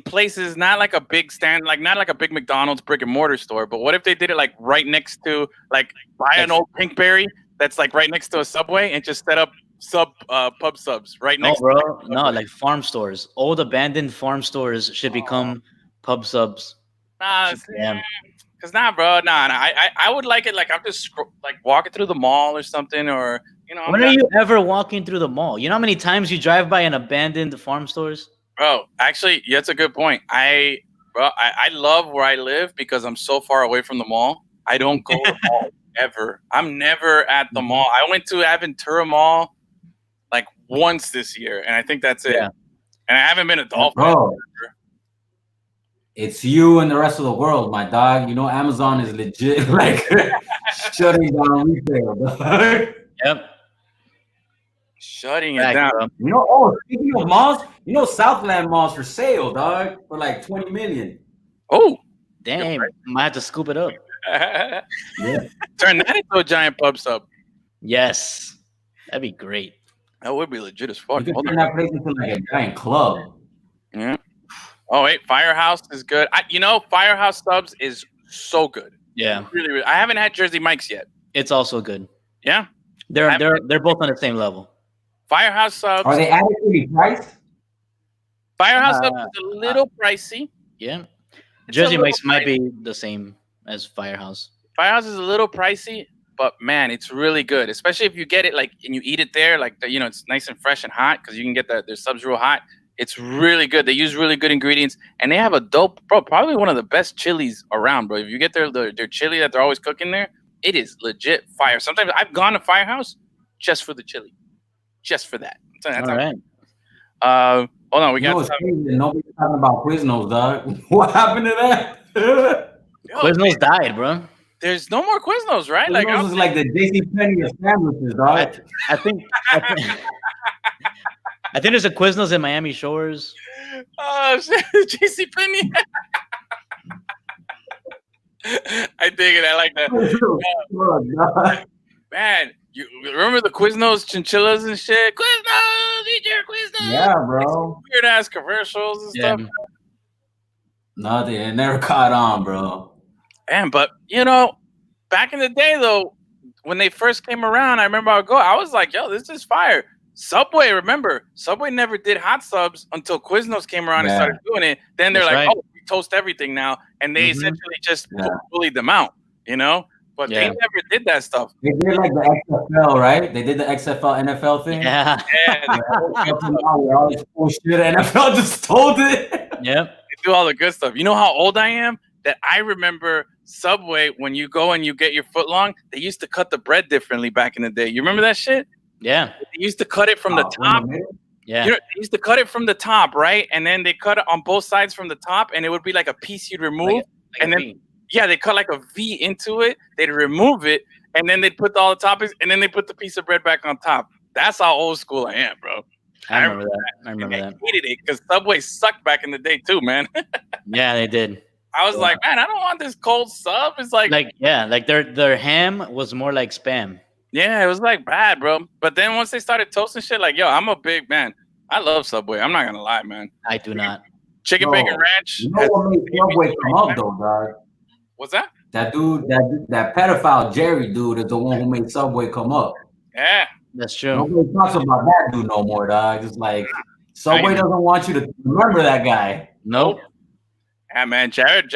places not like a big not like a big McDonald's brick and mortar store, but what if they did it like right next to like buy an old Pinkberry that's like right next to a Subway and just set up pub subs right next. No, bro. No, like farm stores. Old abandoned farm stores should become pub subs. Nah, cause bro. Nah. I would like it like I'm just like walking through the mall or something, or you know. When are you ever walking through the mall? You know how many times you drive by an abandoned farm stores? Bro, actually, that's a good point. I love where I live because I'm so far away from the mall. I don't go to the mall ever. I'm never at the mall. I went to Aventura Mall like once this year, and I think that's it. Yeah. And I haven't been a Dolphin. Bro, it's you and the rest of the world, my dog. You know, Amazon is legit like shutting down retail, dog. Yep. Shutting it down. You know, speaking of malls, you know, Southland Mall's for sale, dog, for like $20 million. Oh, damn! Might have to scoop it up. Yeah. Turn that into a giant pub sub. Yes, that'd be great. That would be legit as fuck. You can turn that place into like a giant club. Yeah. Oh wait, Firehouse is good. Firehouse subs is so good. Yeah. Really. I haven't had Jersey Mike's yet. It's also good. Yeah. They're both on the same level. Firehouse subs. Are they adequately priced? Firehouse subs is a little pricey. Yeah. Jersey Mike's might be the same as Firehouse. Firehouse is a little pricey, but man, it's really good. Especially if you get it like and you eat it there, like it's nice and fresh and hot because you can get their subs real hot. It's really good. They use really good ingredients, and they have a dope, bro. Probably one of the best chilies around, bro. If you get their chili that they're always cooking there, it is legit fire. Sometimes I've gone to Firehouse just for the chili, just for that. That's all right. Hold on, we got. Nobody's talking about Quiznos, dog. What happened to that? Quiznos died, bro. There's no more Quiznos, right? Quiznos is like the JCPenney of sandwiches, dog. I think there's a Quiznos in Miami Shores. Oh shit, JCPenney. I dig it. I like that. Man, you remember the Quiznos chinchillas and shit? Quiznos, eat your Quiznos. Yeah, bro. Weird ass commercials and stuff. No, they never caught on, bro. Man, but back in the day though, when they first came around, I remember I was like, yo, this is fire. Subway never did hot subs until Quiznos came around and started doing it. Then they're oh, we toast everything now. And they essentially just bullied them out, But they never did that stuff. They did like the XFL, right? They did the XFL NFL thing. Yeah. All this bullshit NFL just told it. Yep. They do all the good stuff. You know how old I am? That I remember Subway, when you go and you get your foot long, they used to cut the bread differently back in the day. You remember that shit? Yeah. They used to cut it from the top. Yeah. They used to cut it from the top, right? And then they cut it on both sides from the top, and it would be like a piece you'd remove. And then, they cut like a V into it. They'd remove it, and then they'd put all the toppings, and then they put the piece of bread back on top. That's how old school I am, bro. I remember that. I hated it because Subway sucked back in the day too, man. Yeah, they did. I was like, man, I don't want this cold sub. It's like their ham was more like Spam. Yeah, it was like bad, bro. But then once they started toasting shit, like, yo, I'm a big man. I love Subway. I'm not gonna lie, man. I do not. Chicken bacon ranch. You know what made Subway come up though, dog? What's that? That dude, that pedophile Jerry dude is the one who made Subway come up. Yeah, that's true. Nobody talks about that dude no more, dog. It's like Subway doesn't want you to remember that guy. Nope. Yeah, man, Jared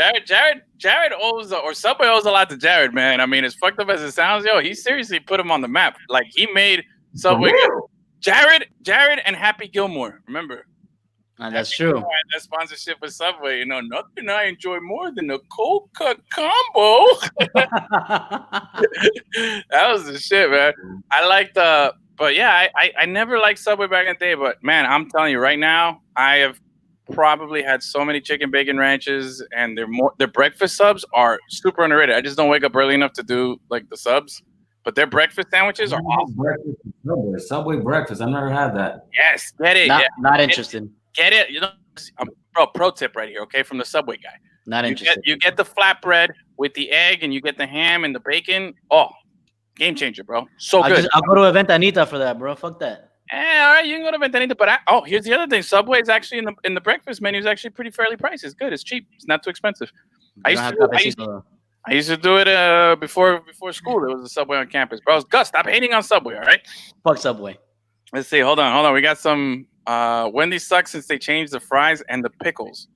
owes, or Subway owes a lot to Jared, man. I mean, as fucked up as it sounds, he seriously put him on the map. Like, he made Subway. Jared and Happy Gilmore, remember? That's true. That sponsorship with Subway, nothing I enjoy more than a cold cut combo. That was the shit, man. I liked but yeah, I never liked Subway back in the day, but man, I'm telling you right now, I have probably had so many chicken bacon ranches, and their breakfast subs are super underrated. I just don't wake up early enough to do like the subs, but their breakfast sandwiches are awesome. Subway breakfast. I've never had that. Yes, get it. Not interested. Get it? Bro, pro tip right here, okay, from the Subway guy. Not interested. You get the flatbread with the egg, and you get the ham and the bacon. Oh, game changer, bro. So good. I'll go to a Ventanita for that, bro. Fuck that. All right, you can go to Ventanita, but here's the other thing. Subway is actually in the breakfast menu is actually pretty fairly priced. It's good. It's cheap. It's not too expensive. I used to do it before school. There was a Subway on campus, bro. Gus, stop hating on Subway, all right? Fuck Subway. Let's see. Hold on. We got some. Wendy's sucks since they changed the fries and the pickles.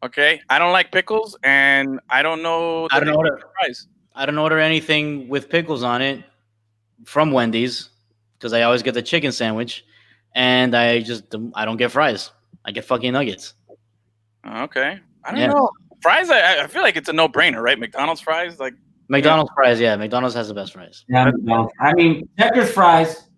Okay, I don't like pickles, and I don't know. I don't order anything with pickles on it from Wendy's because I always get the chicken sandwich, and I don't get fries. I get fucking nuggets. Okay, I don't know. Fries, I feel like it's a no-brainer, right? McDonald's fries, like McDonald's fries. Yeah, McDonald's has the best fries. Yeah, I mean, Checkers fries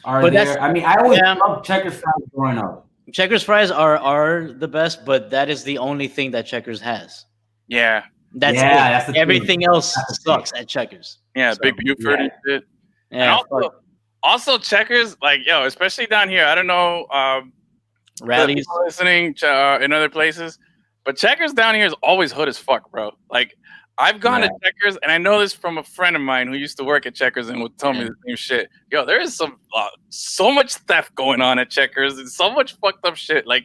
are there. I mean, I always loved Checkers fries growing up. Checkers fries are the best, but that is the only thing that Checkers has. Yeah. That's everything else sucks at Checkers. Yeah, so, Big Buford and shit. Yeah. And also Checkers, like, especially down here, I don't know rallies listening in other places, but Checkers down here is always hood as fuck, bro. Like, I've gone to Checkers, and I know this from a friend of mine who used to work at Checkers and would tell me the same shit. There is so much theft going on at Checkers and so much fucked up shit. Like,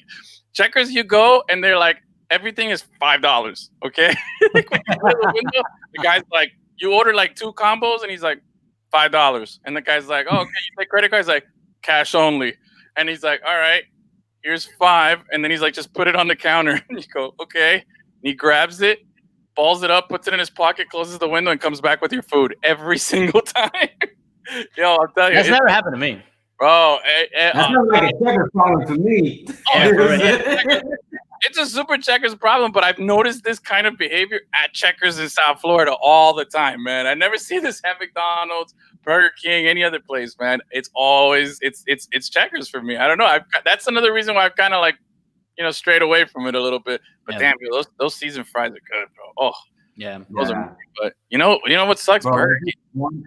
Checkers, you go, and they're like, everything is $5, okay? Like, when you go to the window, the guy's like, you order like 2 combos, and he's like, $5. And the guy's like, oh, okay, you take credit card? He's like, cash only. And he's like, all right, here's 5. And then he's like, just put it on the counter. And you go, okay. And he grabs it, balls it up, puts it in his pocket, closes the window, and comes back with your food every single time. I'll tell you. That's never happened to me. Bro, that's not like a Checkers problem to me. It's a super Checkers problem, but I've noticed this kind of behavior at Checkers in South Florida all the time, man. I never see this at McDonald's, Burger King, any other place, man. It's always it's Checkers for me. I don't know. That's another reason why I've kind of like, strayed away from it a little bit. But damn, those seasoned fries are good, bro. Oh, yeah. Those are. But you know what sucks, bro? Burger King.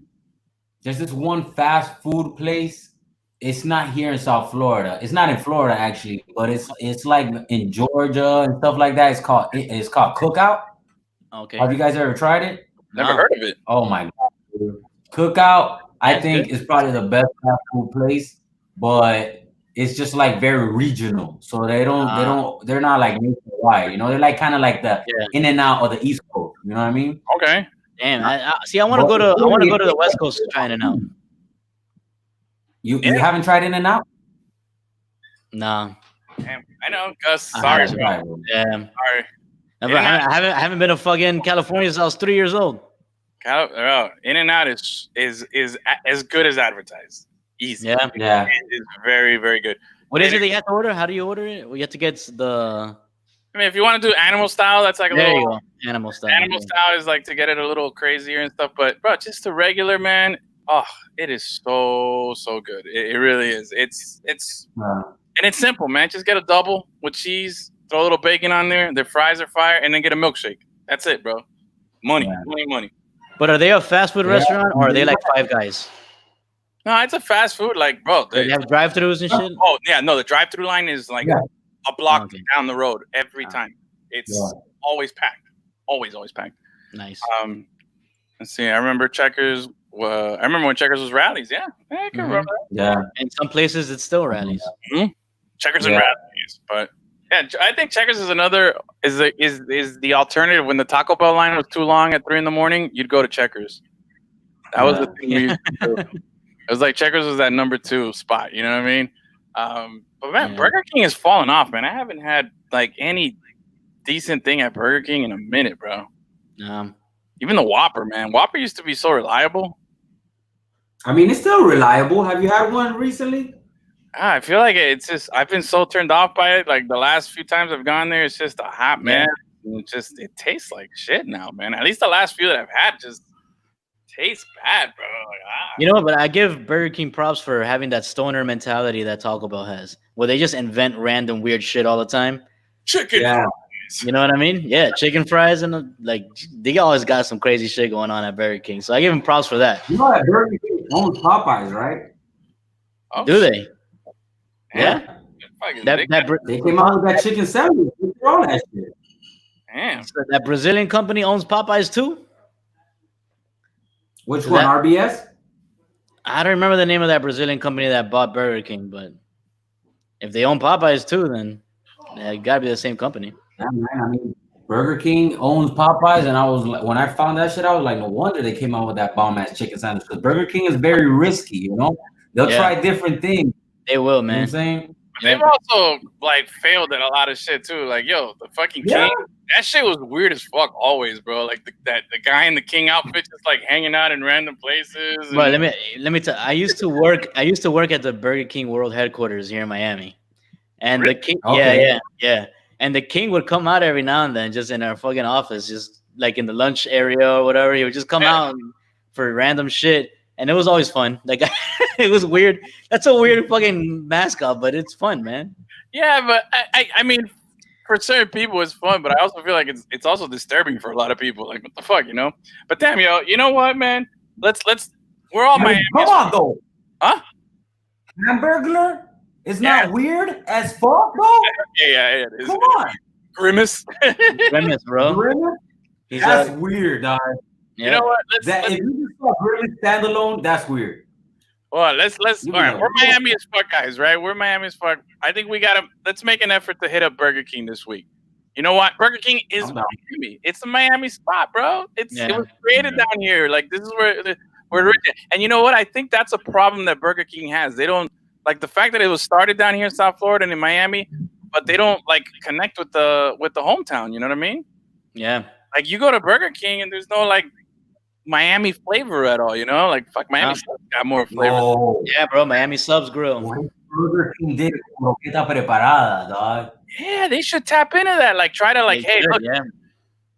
There's this one fast food place. It's not here in South Florida. It's not in Florida actually, but it's like in Georgia and stuff like that. It's called Cookout. Okay. Have you guys ever tried it? Never heard of it. Oh my god, Cookout! I think is probably the best fast food place, but it's just like very regional. So they're not like nationwide. They're like kind of like the In and Out or the East Coast. You know what I mean? Okay. Damn. I want to go to the West Coast to try In and Out. You haven't tried In and Out? No. Damn, I know, Gus. Sorry, bro. Yeah. Sorry. I haven't been to fucking California since I was 3 years old. In and Out is as good as advertised. Easy. Yeah. Yeah. It is very, very good. What is it that you have to order? How do you order it? We have to get the. I mean, if you want to do animal style, that's like a little animal style. Animal style is like to get it a little crazier and stuff. But bro, just the regular, man. Oh, it is so good. It really is. It's and it's simple, man. Just get a double with cheese, throw a little bacon on there. Their fries are fire, and then get a milkshake. That's it, bro. Money. But are they a fast food restaurant or are they like Five Guys? No, it's a fast food, like, bro. They have drive-thrus and shit? Oh, yeah, no, the drive-thru line is like a block down the road every time. It's always packed. Always packed. Nice. Let's see. I remember Checkers. I remember when Checkers was rallies. Yeah, I can remember that. Yeah. In some places, it's still rallies. Mm-hmm. Checkers and rallies, but yeah, I think Checkers is the alternative. When the Taco Bell line was too long at 3 a.m, you'd go to Checkers. That was the thing we used to do. It was like Checkers was that number 2 spot. You know what I mean? But man, Burger King has fallen off, man. I haven't had like any decent thing at Burger King in a minute, bro. Even the Whopper, man. Whopper used to be so reliable. I mean, it's still reliable. Have you had one recently? I feel like it's just I've been so turned off by it. Like the last few times I've gone there, it's just a hot mess. It tastes like shit now, man. At least the last few that I've had just tastes bad, bro. Like, but I give Burger King props for having that stoner mentality that Taco Bell has, where they just invent random weird shit all the time. Chicken fries. You know what I mean? Yeah, chicken fries and like they always got some crazy shit going on at Burger King. So I give them props for that. You know that Burger King owns Popeyes, right? Oh, do they? Yeah. They came out with that chicken sandwich. They're on that shit. Damn. So that Brazilian company owns Popeyes too? Which one? RBS? I don't remember the name of that Brazilian company that bought Burger King, but if they own Popeyes too, then it gotta be the same company. Yeah, man. I mean, Burger King owns Popeyes, and I was like, when I found that shit, I was like, no wonder they came out with that bomb ass chicken sandwich. Because Burger King is very risky, you know. They'll try different things. They will, man. You know what I'm saying? They've also like failed at a lot of shit too. Like, yo, the fucking King, that shit was weird as fuck always, bro. Like the guy in the King outfit just like hanging out in random places. Bro, let me tell. I used to work at the Burger King World Headquarters here in Miami, and the King, yeah, and the King would come out every now and then, just in our fucking office, just like in the lunch area or whatever. He would just come out for random shit, and it was always fun. Like, it was weird. That's a weird fucking mascot, but it's fun, man. Yeah, but I mean, for certain people it's fun, but I also feel like it's also disturbing for a lot of people. Like, what the fuck, you know? But damn, yo, you know what, man? Let's we're all Miami. Come on, though. Huh? Hamburglar is not weird as fuck, though. Yeah, it is. Come on. Grimace. Grimace, bro. Grimace? That's weird, dog. You know what? If you just saw Grimace standalone, that's weird. Well, let's all right. We're Miami as fuck, guys, right? We're Miami as fuck. I think let's make an effort to hit up Burger King this week. You know what? Burger King is Miami. It's a Miami spot, bro. It was created down here. Like, this is where we're. And you know what? I think that's a problem that Burger King has. They don't like the fact that it was started down here in South Florida and in Miami, but they don't like connect with the hometown. You know what I mean? Yeah. Like, you go to Burger King and there's no like Miami flavor at all, you know? Like, fuck, Miami got more flavor. Oh. Yeah, bro. Miami Subs Grill. Burger King did croqueta preparada, dog. Yeah, they should tap into that. Like, try to look,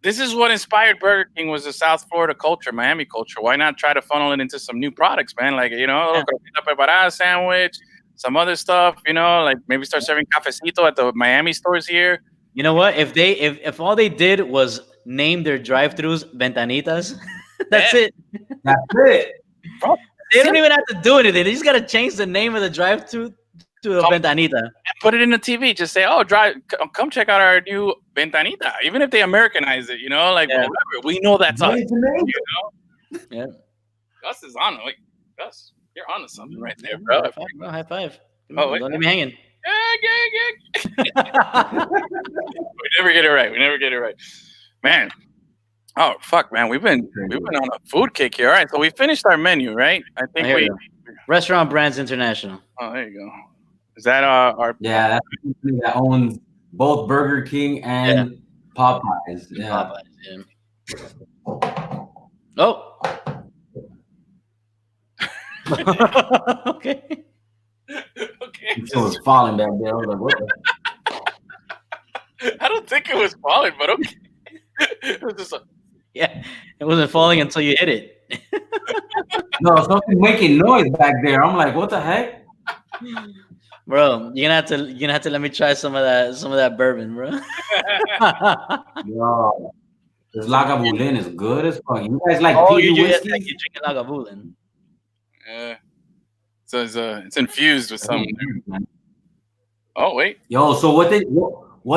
this is what inspired Burger King was the South Florida culture, Miami culture. Why not try to funnel it into some new products, man? Like, you know, croqueta preparada sandwich, some other stuff, you know, like maybe start serving cafecito at the Miami stores here. You know what? If all they did was name their drive-thrus Ventanitas, that's it. That's it. Bro, they don't even have to do anything. They just got to change the name of the drive-thru to a Ventanita. Put it in the TV. Just say, come check out our new Ventanita. Even if they Americanize it, you know, like whatever. We know that's us. You know? Yeah. Gus is on it. Like, Gus, you're on to something right there, bro. High five. Don't leave me hanging. Yeah. We never get it right. Man. Oh fuck, man. We've been on a food kick here. All right, so we finished our menu, right? I think Restaurant Brands International. Oh, there you go. Is that our that's the company that owns both Burger King and Popeyes. Yeah. Popeyes, yeah. Oh. Okay. So it was falling back there. I was like, what the? I don't think it was falling, but okay. It was just it wasn't falling until you hit it. No, something making noise back there. I'm like, what the heck? Bro, you're gonna have to let me try some of that bourbon, bro. Yo, this Lagavulin is good as fuck. You guys like you whiskey? drinking Lagavulin. Yeah. So it's infused with some. Oh wait. Yo, so what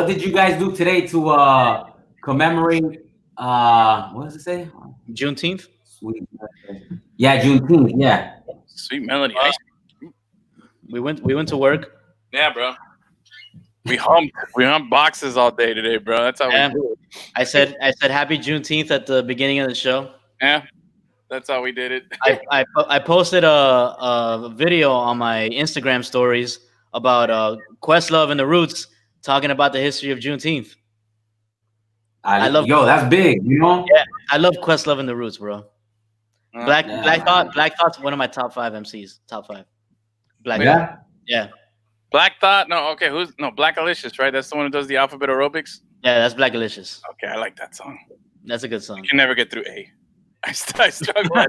did you guys do today to commemorate what does it say? Juneteenth? Sweet. Yeah, Juneteenth, yeah. Sweet melody. We went to work. Yeah, bro. We humped boxes all day today, bro. That's how we do it. I said happy Juneteenth at the beginning of the show. Yeah. That's how we did it. I posted a video on my Instagram stories about Questlove and the Roots talking about the history of Juneteenth. I love that's big, you know? Yeah, I love Questlove and the Roots, bro. Black Thought's one of my top 5 MCs. Top 5. Black Thought. Yeah. Black Thought? No, okay. Black Alicious, right? That's the one who does the alphabet aerobics? Yeah, that's Black Alicious. Okay, I like that song. That's a good song. You can never get through A. I struggle.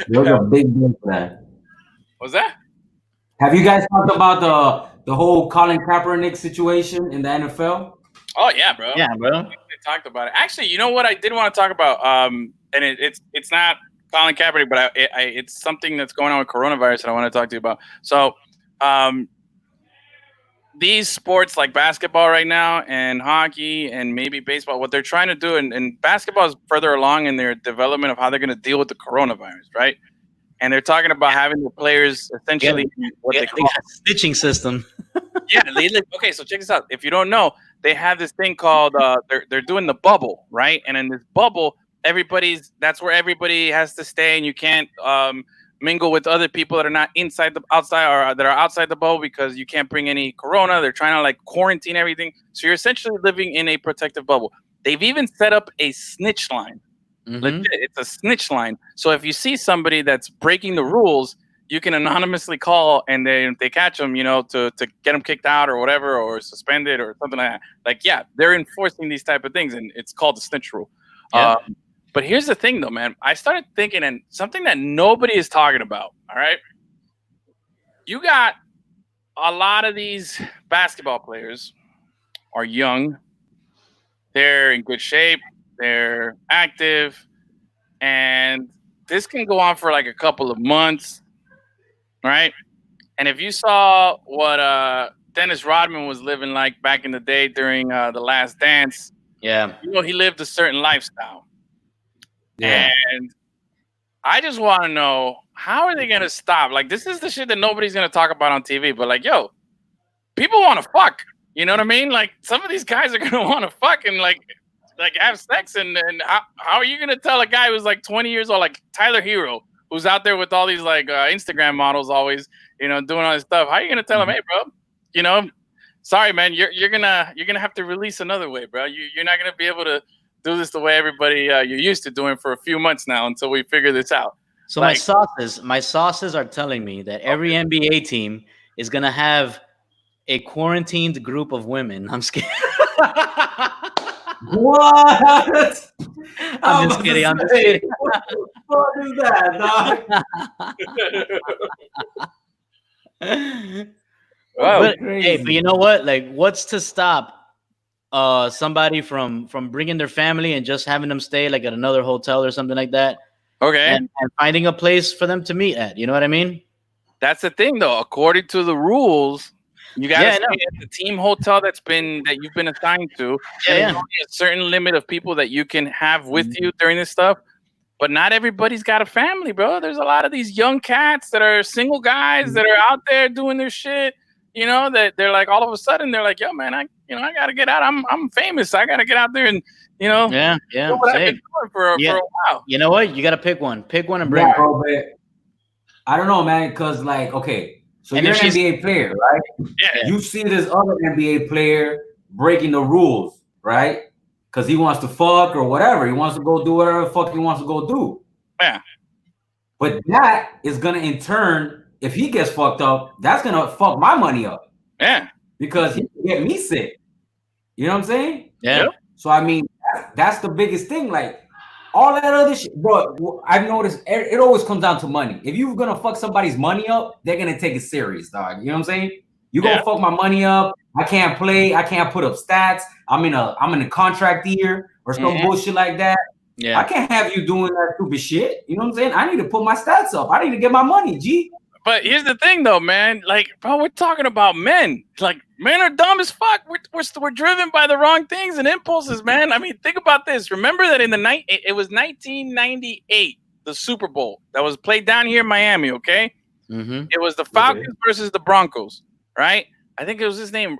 There's a big deal for that. What's that? Have you guys talked about the whole Colin Kaepernick situation in the NFL? Oh yeah, bro. Yeah, bro. They talked about it. Actually, you know what I did want to talk about? And it's not Colin Kaepernick, but it's something that's going on with coronavirus that I want to talk to you about. So these sports like basketball right now and hockey and maybe baseball, what they're trying to do, and basketball is further along in their development of how they're going to deal with the coronavirus, right? And they're talking about having the players essentially they got a stitching system. Okay, so check this out. If you don't know, they have this thing called they're doing the bubble, right? And in this bubble, that's where everybody has to stay, and you can't mingle with other people that are not outside or that are outside the bubble because you can't bring any corona. They're trying to like quarantine everything. So you're essentially living in a protective bubble. They've even set up a snitch line. Legit, it's a snitch line. So if you see somebody that's breaking the rules, you can anonymously call, and if they catch them, to get them kicked out or whatever, or suspended or something like that. Like, yeah, they're enforcing these type of things, and it's called the snitch rule. Yeah. But here's the thing, though, man. I started thinking, and something that nobody is talking about, all right? You got a lot of these basketball players are young. They're in good shape. They're active. And this can go on for like a couple of months, right? And if you saw what Dennis Rodman was living like back in the day during The Last Dance, he lived a certain lifestyle. Yeah. And I just want to know, how are they going to stop? Like, this is the shit that nobody's going to talk about on TV. But, like, yo, people want to fuck. You know what I mean? Like, some of these guys are going to want to fuck and, like have sex. And how are you going to tell a guy who's, like, 20 years old, like Tyler Hero, who's out there with all these, like, Instagram models always, doing all this stuff? How are you going to tell him, hey, bro, sorry, man, you're going to have to release another way, bro. You're not going to be able to do this the way everybody you're used to doing for a few months now until we figure this out. So my sauces are telling me that every NBA team is gonna have a quarantined group of women. I'm scared. What? I'm just kidding. What the fuck is that, dog? But you know what? Like, what's to stop somebody from bringing their family and just having them stay like at another hotel or something like that? Okay. And finding a place for them to meet at. You know what I mean? That's the thing, though. According to the rules, you got to stay at the team hotel that you've been assigned to. There's only a certain limit of people that you can have with you during this stuff. But not everybody's got a family, bro. There's a lot of these young cats that are single guys that are out there doing their shit. That they're like, all of a sudden they're like, yo, man, I got to get out. I'm famous. I got to get out there and, do what I've been doing for a while. You know what? You got to pick one. Pick one and bring her. Bro, I don't know, man, because, like, okay, so you're an NBA player, right? Yeah. You see this other NBA player breaking the rules, right? Because he wants to fuck or whatever. He wants to go do whatever the fuck he wants to go do. Yeah. But that is going to, in turn, if he gets fucked up, that's going to fuck my money up. Yeah. Because he can get me sick. You know what I'm saying? Yeah. Yep. So, I mean, that's the biggest thing. Like, all that other shit, bro, I've noticed it always comes down to money. If you're going to fuck somebody's money up, they're going to take it serious, dog. You know what I'm saying? You're going to fuck my money up. I can't play. I can't put up stats. I'm in a contract year or some bullshit like that. Yeah. I can't have you doing that stupid shit. You know what I'm saying? I need to put my stats up. I need to get my money, G. But here's the thing, though, man. Like, bro, we're talking about men. Like, men are dumb as fuck. We're driven by the wrong things and impulses, man. I mean, think about this. Remember that it was 1998, the Super Bowl that was played down here in Miami. Okay, It was the Falcons versus the Broncos, right? I think it was his name.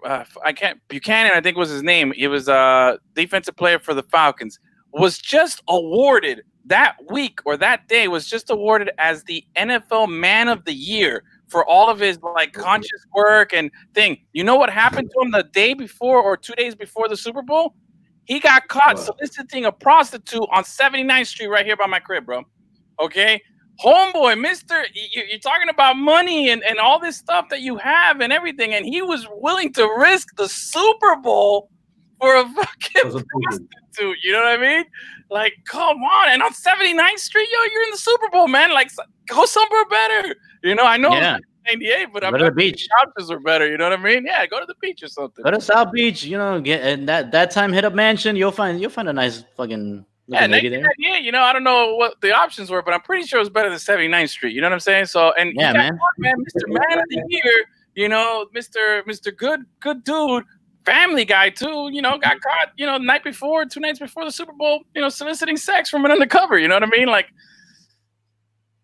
Buchanan. I think was his name. He was a defensive player for the Falcons. Was just awarded that week or that day was just awarded as the NFL Man of the Year for all of his like conscious work and thing. You know what happened to him the day before or 2 days before the Super Bowl? He got caught soliciting a prostitute on 79th Street right here by my crib, bro. Okay? Homeboy, you're talking about money and all this stuff that you have and everything, and he was willing to risk the Super Bowl for a fucking prostitute. You know what I mean? Like, come on. And on 79th Street, you're in the Super Bowl, man. Like, go somewhere better. I know it's 98, but go to the beach. The options are better. You know what I mean? Yeah, go to the beach or something. Go to South Beach. Get and that time hit up mansion. You'll find a nice fucking lady there. Yeah, I don't know what the options were, but I'm pretty sure it was better than 79th Street. You know what I'm saying? So, and man, Mr. Man of the Year, Mr. Good dude, family guy too, got caught, the night before, 2 nights before the Super Bowl, soliciting sex from an undercover, you know what I mean? Like,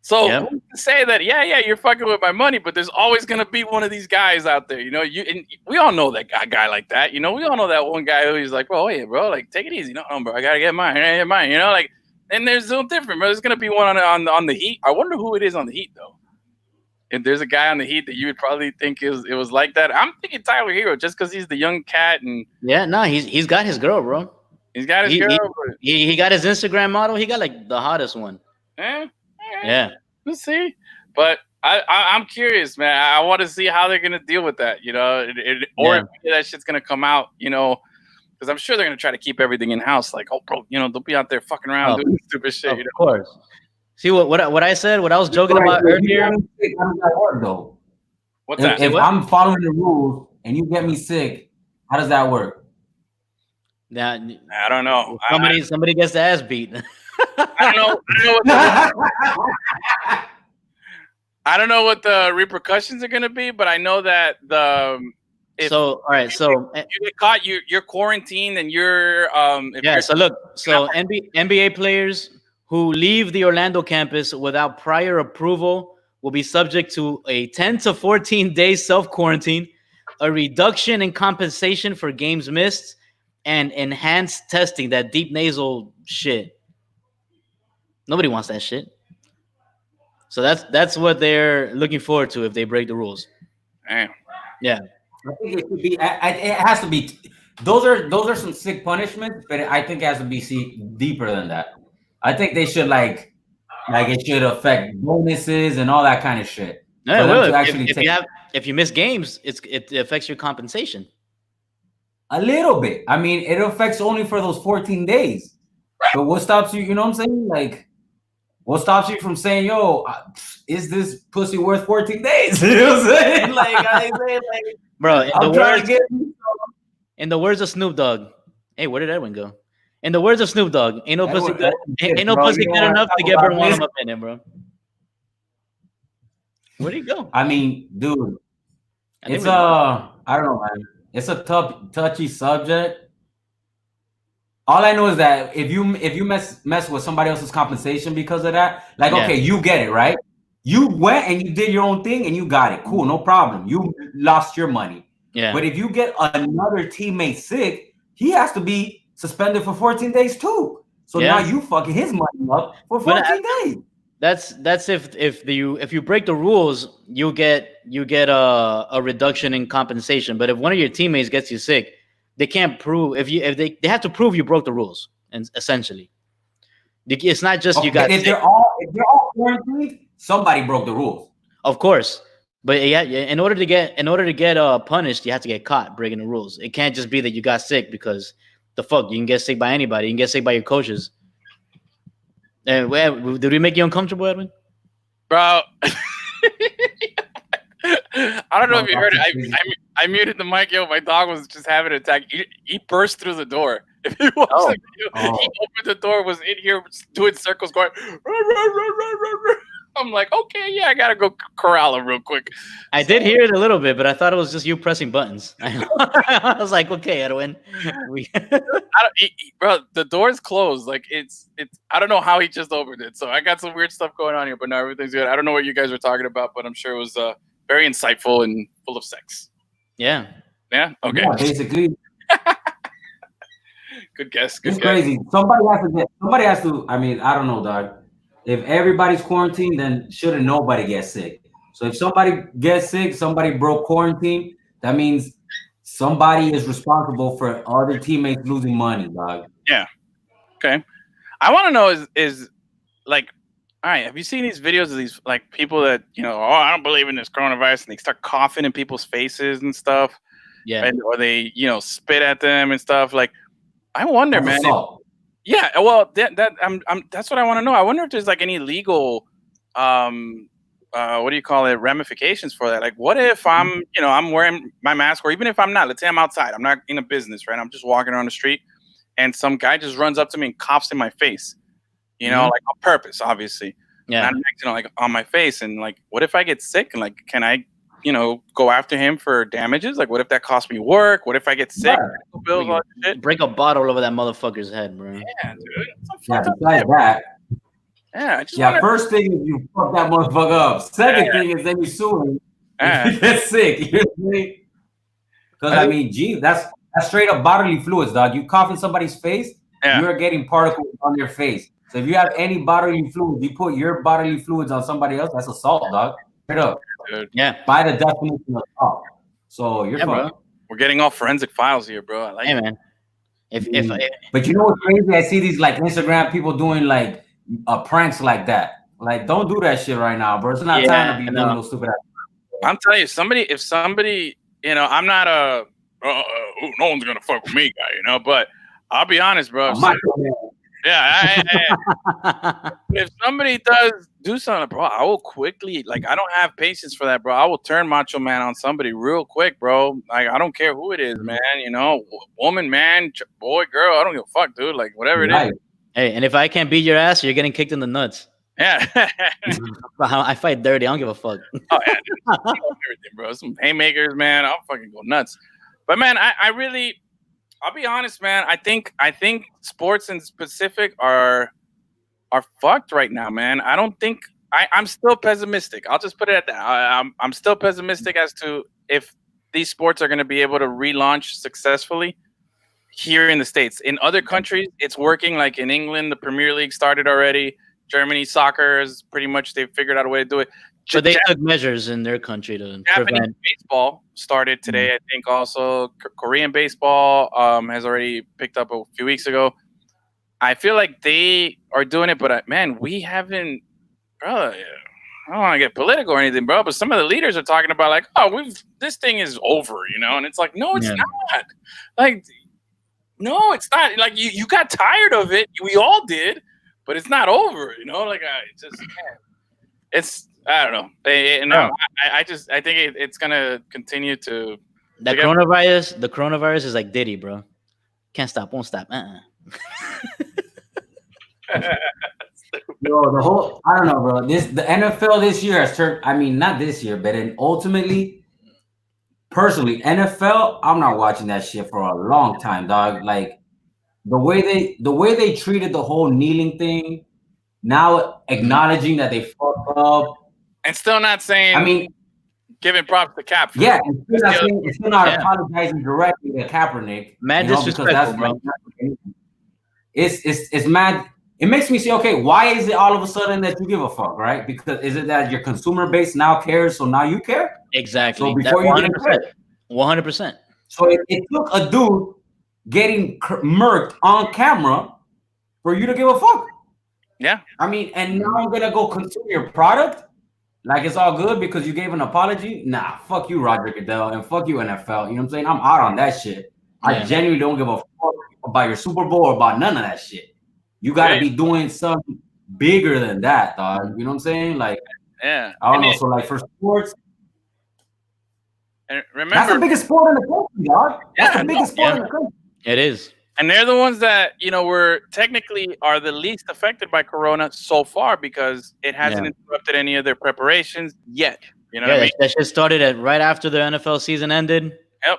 so who's to say that, yeah, you're fucking with my money, but there's always going to be one of these guys out there, and we all know that guy like that, we all know that one guy who's like, bro, hey, bro, like, take it easy. No, bro, I got to get mine. Like, and there's no different, bro. There's going to be one on the Heat. I wonder who it is on the Heat, though. If there's a guy on the Heat that you would probably think it was like that, I'm thinking Tyler Hero, just because he's the young cat. And he's got his girl, bro. He's got his girl. He got his Instagram model. He got like the hottest one. Yeah. We'll see. But I'm curious, man. I want to see how they're gonna deal with that, or if that shit's gonna come out, because I'm sure they're gonna try to keep everything in house. Like, oh, bro, they'll be out there fucking around doing stupid shit. Of course. See what I said? What I was joking about earlier. How does that work, though? What's that? If I'm following the rules and you get me sick, how does that work? Now, I don't know. Somebody gets the ass beat. I don't know what the repercussions are going to be, but I know that if you get caught, you're quarantined and you're NBA players who leave the Orlando campus without prior approval will be subject to a 10 to 14 day self-quarantine, a reduction in compensation for games missed, and enhanced testing, that deep nasal shit. Nobody wants that shit. So that's what they're looking forward to if they break the rules. Damn. Yeah. I think it should be. It has to be. Those are some sick punishments, but I think it has to be deeper than that. I think they should like it should affect bonuses and all that kind of shit. No, well, if you miss games, it affects your compensation. A little bit. I mean, it affects only for those 14 days. But what stops you? You know what I'm saying? Like, what stops you from saying, "Yo, is this pussy worth 14 days?" You know what I'm saying? Bro, in the words of Snoop Dogg. Hey, where did Edwin go? In the words of Snoop Dogg, ain't no pussy good enough to get burned while I'm up in it, bro. Where'd he go? I mean, dude, it's I don't know, man. It's a touchy subject. All I know is that if you mess with somebody else's compensation because of that, okay, you get it, right? You went and you did your own thing and you got it. Cool, no problem. You lost your money. Yeah. But if you get another teammate sick, he has to be suspended for 14 days too. So now you fucking his money up for 14 days. That's if you break the rules, you get a reduction in compensation. But if one of your teammates gets you sick, they can't prove if they have to prove you broke the rules, and essentially, it's not just you got. If they're all quarantined, somebody broke the rules. Of course, but in order to get punished, you have to get caught breaking the rules. It can't just be that you got sick because the fuck you can get sick by anybody. You can get sick by your coaches. Did we make you uncomfortable, Edwin? Bro, I don't know if you heard it. I muted the mic. Yo, my dog was just having an attack. He burst through the door. If he was, he opened the door, was in here doing circles, going. I'm like, okay, yeah, I gotta go corral him real quick. I did hear it a little bit, but I thought it was just you pressing buttons. I was like, okay, Edwin. Bro, the door's closed. Like it's. I don't know how he just opened it. So I got some weird stuff going on here, but now everything's good. I don't know what you guys were talking about, but I'm sure it was very insightful and full of sex. Yeah. Yeah. Okay. Yeah, basically. Good guess. It's crazy. Somebody has to. I mean, I don't know, dog. If everybody's quarantined, then shouldn't nobody get sick? So if somebody gets sick, somebody broke quarantine, that means somebody is responsible for other teammates losing money, dog. Yeah. Okay. I want to know is like, all right, have you seen these videos of these like people that, I don't believe in this coronavirus, and they start coughing in people's faces and stuff? Yeah. Or they, spit at them and stuff. Like, I wonder, man. Yeah, well, that's what I want to know. I wonder if there's like any legal, what do you call it, ramifications for that? Like, what if I'm wearing my mask, or even if I'm not, let's say I'm outside, I'm not in a business, right? I'm just walking around the street, and some guy just runs up to me and coughs in my face, like on purpose, obviously. Yeah. And I'm acting like on my face, and like, what if I get sick? And like, can I go after him for damages? Like, what if that costs me work? What if I get sick? Yeah. Bills, all that shit? Break a bottle over that motherfucker's head, bro. Yeah, dude. Yeah, besides that. Yeah, first thing is you fuck that motherfucker up. Second thing is then you sue him. You get sick. You know what I mean? Because I mean, gee, that's straight up bodily fluids, dog. You cough in somebody's face, you're getting particles on their face. So if you have any bodily fluids, you put your bodily fluids on somebody else, that's assault, dog. Straight up. Dude. Yeah. By the definition of assault. So you're bro. We're getting all forensic files here, bro. I like it. Man. But you know what's crazy? I see these like Instagram people doing like pranks like that. Like, don't do that shit right now, bro. It's not time to be doing those stupid ass. I'm telling you, if somebody, I'm not a no one's gonna fuck with me guy, but I'll be honest, bro. If somebody does do something, bro, I will quickly, like, I don't have patience for that, bro. I will turn Macho Man on somebody real quick, bro. Like, I don't care who it is, man. Woman, man, boy, girl, I don't give a fuck, dude. Like, whatever it is. Hey, and if I can't beat your ass, you're getting kicked in the nuts. Yeah. I fight dirty. I don't give a fuck. Oh, yeah. Everything, bro. Some haymakers, man. I'll fucking go nuts. But, man, I'll be honest, man. I think sports in specific are fucked right now, man. I don't think I'm still pessimistic. I'll just put it at that. I'm still pessimistic as to if these sports are going to be able to relaunch successfully here in the States. In other countries, it's working. Like in England, the Premier League started already. Germany, soccer is pretty much, they've figured out a way to do it. So they took measures in their country to prevent. Baseball started today, I think. Also, Korean baseball has already picked up a few weeks ago. I feel like they are doing it, but man, we haven't. Bro, I don't want to get political or anything, bro. But some of the leaders are talking about like, this thing is over, and it's like, no, it's not. Like, no, it's not. Like you got tired of it. We all did, but it's not over, Like it's. I don't know. I think it's gonna continue to. The coronavirus is like Diddy, bro. Can't stop, won't stop. Yo, I don't know, bro. The NFL this year has turned. I mean, not this year, but ultimately, personally, NFL, I'm not watching that shit for a long time, dog. Like the way they treated the whole kneeling thing, now acknowledging that they fucked up. And still not saying. I mean, giving props to Cap. It's still not apologizing directly to Kaepernick. Mad disrespectful, bro. It's mad. It makes me say, okay, why is it all of a sudden that you give a fuck, right? Because is it that your consumer base now cares, so now you care? Exactly. So before you get 100%. So it took a dude getting murked on camera for you to give a fuck. Yeah. I mean, and now I'm gonna go consume your product. Like it's all good because you gave an apology? Nah, fuck you, Roger Goodell, and fuck you, NFL. You know what I'm saying? I'm out on that shit. I genuinely don't give a fuck about your Super Bowl or about none of that shit. You got to be doing something bigger than that, dog. You know what I'm saying? Like, I don't know. So, like, for sports, and remember, that's the biggest sport in the country, dog. That's the biggest sport in the country. It is. And they're the ones that, were technically are the least affected by Corona so far because it hasn't interrupted any of their preparations yet. You know what I mean? That shit started right after the NFL season ended. Yep.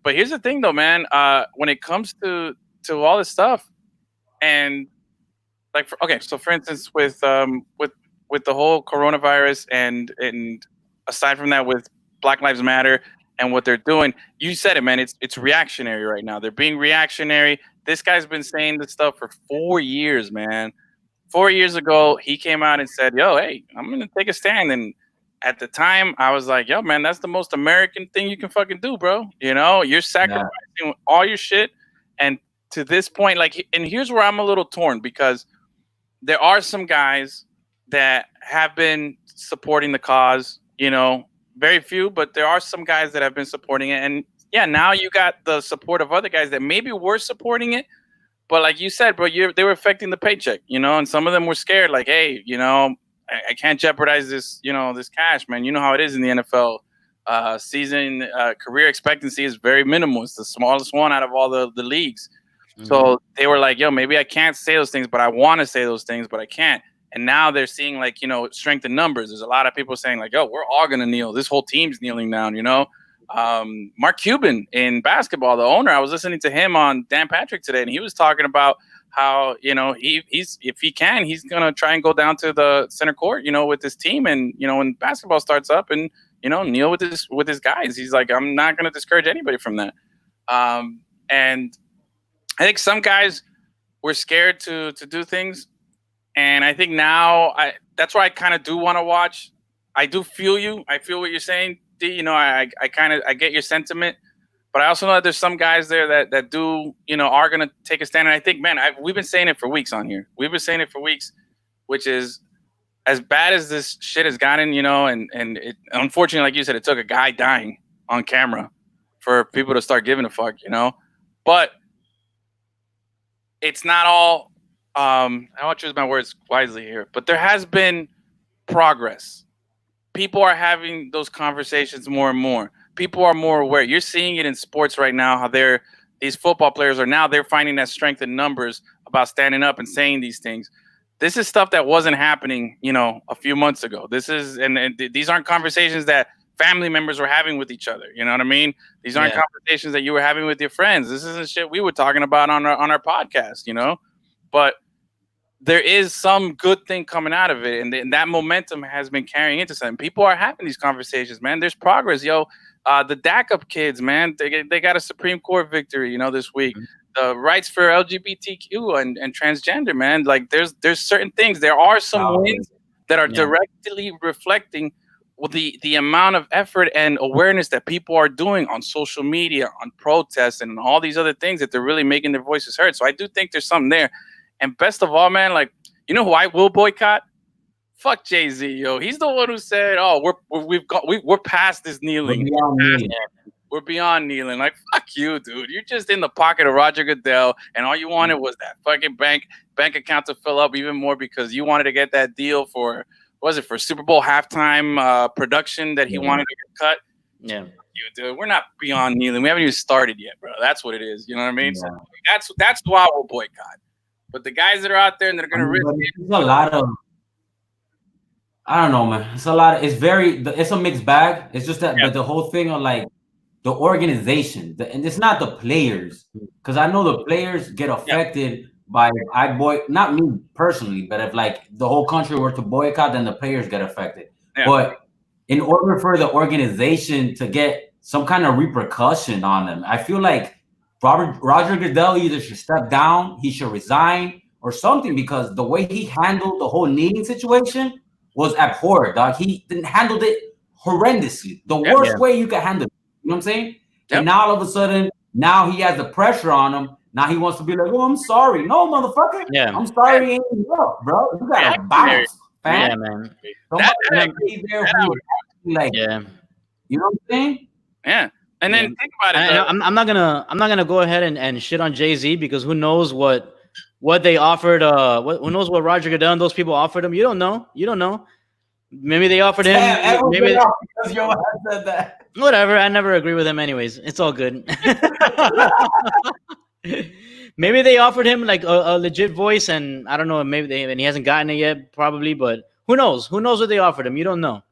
But here's the thing, though, man. When it comes to all this stuff, and like, for instance, with the whole coronavirus and aside from that, with Black Lives Matter. And what they're doing, you said it, man. It's reactionary right now. They're being reactionary. This guy's been saying this stuff for 4 years, man. 4 years ago, he came out and said, "Yo, hey, I'm gonna take a stand." And at the time, I was like, "Yo, man, that's the most American thing you can fucking do, bro. You're sacrificing all your shit." And to this point, and here's where I'm a little torn because there are some guys that have been supporting the cause, Very few, but there are some guys that have been supporting it. And now you got the support of other guys that maybe were supporting it. But like you said, bro, they were affecting the paycheck, and some of them were scared. Like, hey, I can't jeopardize this, this cash, man. You know how it is in the NFL season. Career expectancy is very minimal. It's the smallest one out of all the leagues. Mm-hmm. So they were like, yo, maybe I can't say those things, but I want to say those things, but I can't. And now they're seeing like, strength in numbers. There's a lot of people saying like, "Yo, we're all gonna kneel. This whole team's kneeling down." Mark Cuban in basketball, the owner. I was listening to him on Dan Patrick today, and he was talking about how he's if he can, he's gonna try and go down to the center court, with his team, and when basketball starts up, and kneel with his guys. He's like, I'm not gonna discourage anybody from that. And I think some guys were scared to do things. And I think now that's why I kind of do want to watch. I do feel you. I feel what you're saying, D. I get your sentiment, but I also know that there's some guys there that do, are going to take a stand. And I think, man, we've been saying it for weeks on here. We've been saying it for weeks, which is as bad as this shit has gotten, and it, unfortunately, like you said, it took a guy dying on camera for people to start giving a fuck, but it's not all. I want to choose my words wisely here, but there has been progress. People are having those conversations more and more. People are more aware. You're seeing it in sports right now, how these football players they're finding that strength in numbers about standing up and saying these things. This is stuff that wasn't happening, a few months ago. This is, and these aren't conversations that family members were having with each other. You know what I mean? These aren't conversations that you were having with your friends. This isn't shit we were talking about on our podcast, but there is some good thing coming out of it, and that momentum has been carrying into something. People are having these conversations, man. There's progress, yo. The DACA kids, man, they got a Supreme Court victory, this week. The rights for LGBTQ and transgender, man. Like there's certain things. There are some wins that are directly reflecting the amount of effort and awareness that people are doing on social media, on protests, and all these other things that they're really making their voices heard. So I do think there's something there. And best of all, man, like, who I will boycott? Fuck Jay-Z, yo. He's the one who said, "Oh, we're past this kneeling. We're beyond kneeling." Like, fuck you, dude. You're just in the pocket of Roger Goodell, and all you wanted was that fucking bank account to fill up even more because you wanted to get that deal for Super Bowl halftime production that he wanted to get cut. Yeah. You, dude. We're not beyond kneeling. We haven't even started yet, bro. That's what it is. You know what I mean? Yeah. So that's why we'll boycott. But the guys that are out there and they're going to risk it. There's a lot of, I don't know, man. It's a lot. It's a mixed bag. It's just that the whole thing of like the organization, and it's not the players, because I know the players get affected by not me personally, but if like the whole country were to boycott, then the players get affected. Yeah. But in order for the organization to get some kind of repercussion on them, I feel like Roger Goodell either should step down, he should resign, or something, because the way he handled the whole kneeling situation was abhorrent, dog. He handled it horrendously, the worst way you could handle it. You know what I'm saying? Yep. And now all of a sudden, now he has the pressure on him. Now he wants to be like, "Oh, I'm sorry." No, motherfucker. Yeah. I'm sorry, ain't enough, bro. You gotta bounce, fam. Yeah, man. Like, you know what I'm saying? Yeah. And then think about it. I'm not gonna go ahead and shit on Jay-Z, because who knows what they offered? Who knows what Roger Goodell and those people offered him? You don't know. Maybe they offered him. Maybe because your ass said that. Whatever. I never agree with him, anyways. It's all good. Maybe they offered him like a legit voice, and I don't know. Maybe and he hasn't gotten it yet, probably. But who knows? Who knows what they offered him? You don't know.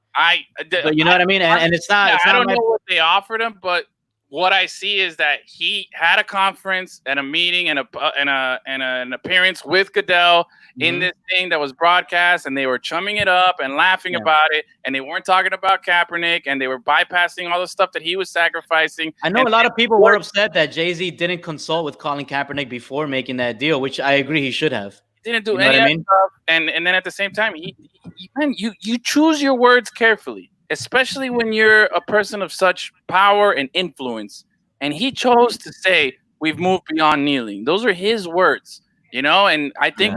But you know what I mean? And it's not. I don't know what they offered him, but what I see is that he had a conference and a meeting and an appearance with Goodell in this thing that was broadcast, and they were chumming it up and laughing about it, and they weren't talking about Kaepernick, and they were bypassing all the stuff that he was sacrificing. I know a lot of people were upset that Jay-Z didn't consult with Colin Kaepernick before making that deal, which I agree he should have. Didn't do any of that stuff, and then at the same time, you choose your words carefully, especially when you're a person of such power and influence. And he chose to say, "We've moved beyond kneeling." Those are his words, And I think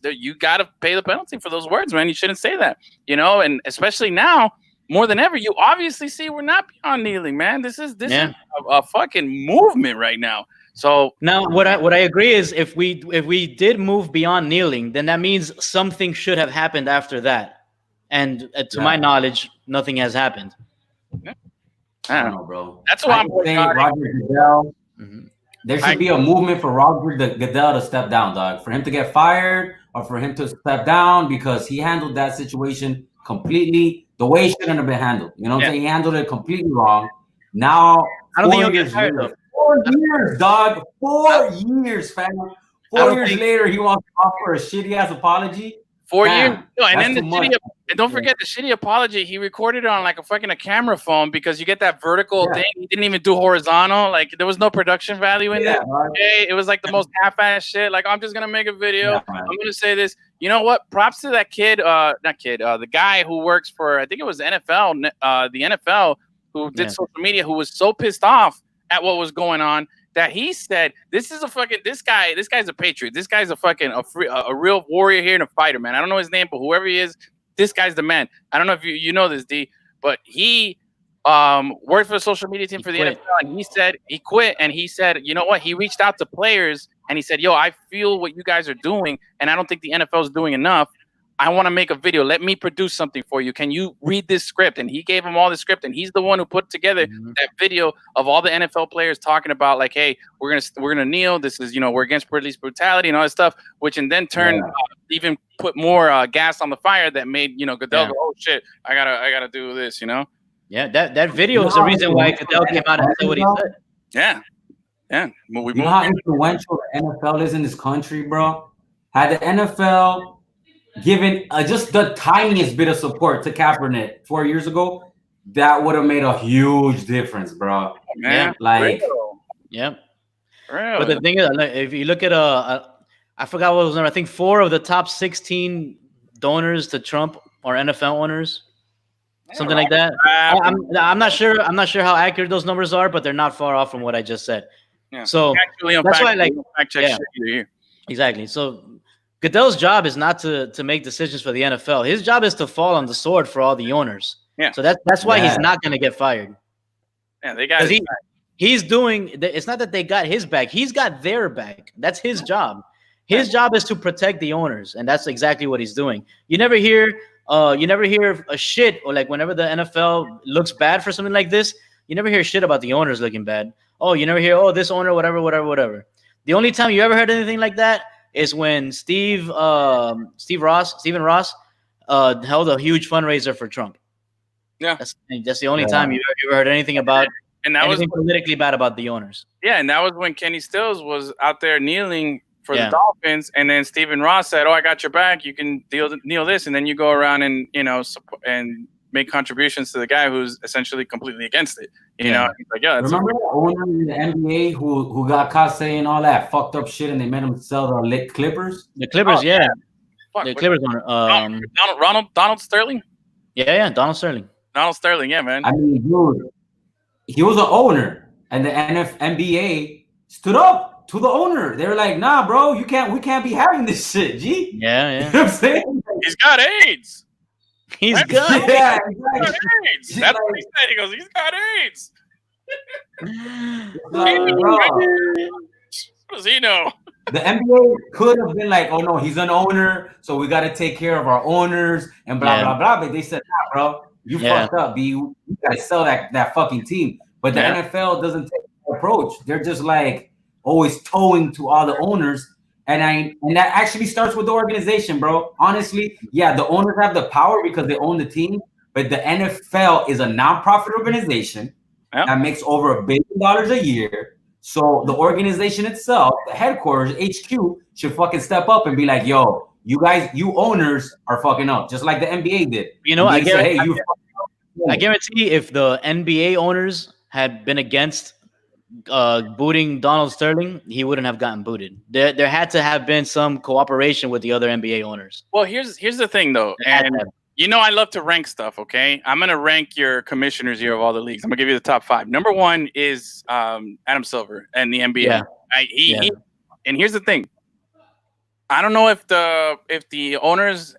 you got to pay the penalty for those words, man. You shouldn't say that, And especially now, more than ever, you obviously see we're not beyond kneeling, man. This is a fucking movement right now. So now, what I agree is if we did move beyond kneeling, then that means something should have happened after that. And to my knowledge, nothing has happened. I don't know, bro. That's why I'm saying Roger Goodell. There should be a movement for Roger Goodell to step down, dog. For him to get fired or for him to step down because he handled that situation completely the way it shouldn't have been handled. You know what I'm saying? He handled it completely wrong. Now, I don't think he'll get fired, though. 4 years, dog. 4 years, fam. 4 years later, he wants to offer a shitty ass apology. 4 years. No, and then and don't forget the shitty apology. He recorded it on like a camera phone because you get that vertical thing. He didn't even do horizontal. Like there was no production value in that. Okay? It was like the most half-ass shit. Like I'm just gonna make a video. I'm gonna say this. You know what? Props to that kid. The guy who works for I think it was NFL. The NFL who did social media who was so pissed off at what was going on that he said, this guy's a patriot. This guy's a real warrior here and a fighter, man. I don't know his name, but whoever he is, this guy's the man. I don't know if you know this, D, but he worked for the social media team for the NFL, and he said he quit, and he said, you know what? He reached out to players, and he said, yo, I feel what you guys are doing, and I don't think the NFL is doing enough. I want to make a video. Let me produce something for you. Can you read this script? And he gave him all the script, and he's the one who put together that video of all the NFL players talking about like, hey, we're gonna kneel. This is we're against police brutality and all this stuff, which and then turned even put more gas on the fire that made Goodell go, oh shit, I gotta do this, Yeah, that video is the reason why Goodell came out and said what he said. Yeah. Well, you know how influential the NFL is in this country, bro? Had the NFL given just the tiniest bit of support to Kaepernick 4 years ago, that would have made a huge difference, bro. Man, But the thing is, if you look at I forgot what was number. I think 4 of the top 16 donors to Trump are NFL owners, something like that. I'm not sure. I'm not sure how accurate those numbers are, but they're not far off from what I just said. Yeah. So that's why, exactly. So Goodell's job is not to make decisions for the NFL. His job is to fall on the sword for all the owners. Yeah. So that's why he's not going to get fired. Yeah, they got he's doing. It's not that they got his back. He's got their back. That's his job. His job is to protect the owners, and that's exactly what he's doing. You never hear a shit, or like whenever the NFL looks bad for something like this, you never hear shit about the owners looking bad. Oh, you never hear this owner whatever. The only time you ever heard anything like that is when Stephen Ross held a huge fundraiser for Trump. Yeah, that's the only time you ever heard anything about anything politically bad about the owners. Yeah, and that was when Kenny Stills was out there kneeling for the Dolphins, and then Stephen Ross said, "Oh, I got your back. You can kneel this," and then you go around and and make contributions to the guy who's essentially completely against it. He's like, remember the owner in the NBA who got caught saying all that fucked up shit, and they made him sell the Clippers. The Clippers, the Clippers owner, Donald Sterling. Yeah, Donald Sterling. Donald Sterling, yeah, man. I mean, dude, he was an owner, and the NBA stood up to the owner. They were like, "Nah, bro, we can't be having this shit, G." Yeah. You know what I'm saying? He's got AIDS. He's good. Yeah, AIDS. That's what he said. He goes, he's got AIDS. What does he know? The NBA could have been like, oh no, he's an owner, so we got to take care of our owners and blah blah blah. But they said, nah, bro, you fucked up, B. You got to sell that fucking team. But the NFL doesn't take that approach. They're just like always towing to all the owners. And that actually starts with the organization, bro. Honestly, the owners have the power because they own the team, but the NFL is a nonprofit organization that makes over $1 billion a year. So the organization itself, the headquarters, HQ, should fucking step up and be like, yo, you owners are fucking up, just like the NBA did. I guarantee if the NBA owners had been against booting Donald Sterling, he wouldn't have gotten booted. There had to have been some cooperation with the other NBA owners. Well, here's the thing though, and I love to rank stuff. Okay, I'm gonna rank your commissioners here of all the leagues. I'm gonna give you the top 5. Number 1 is Adam Silver and the NBA. And here's the thing. I don't know if the owners,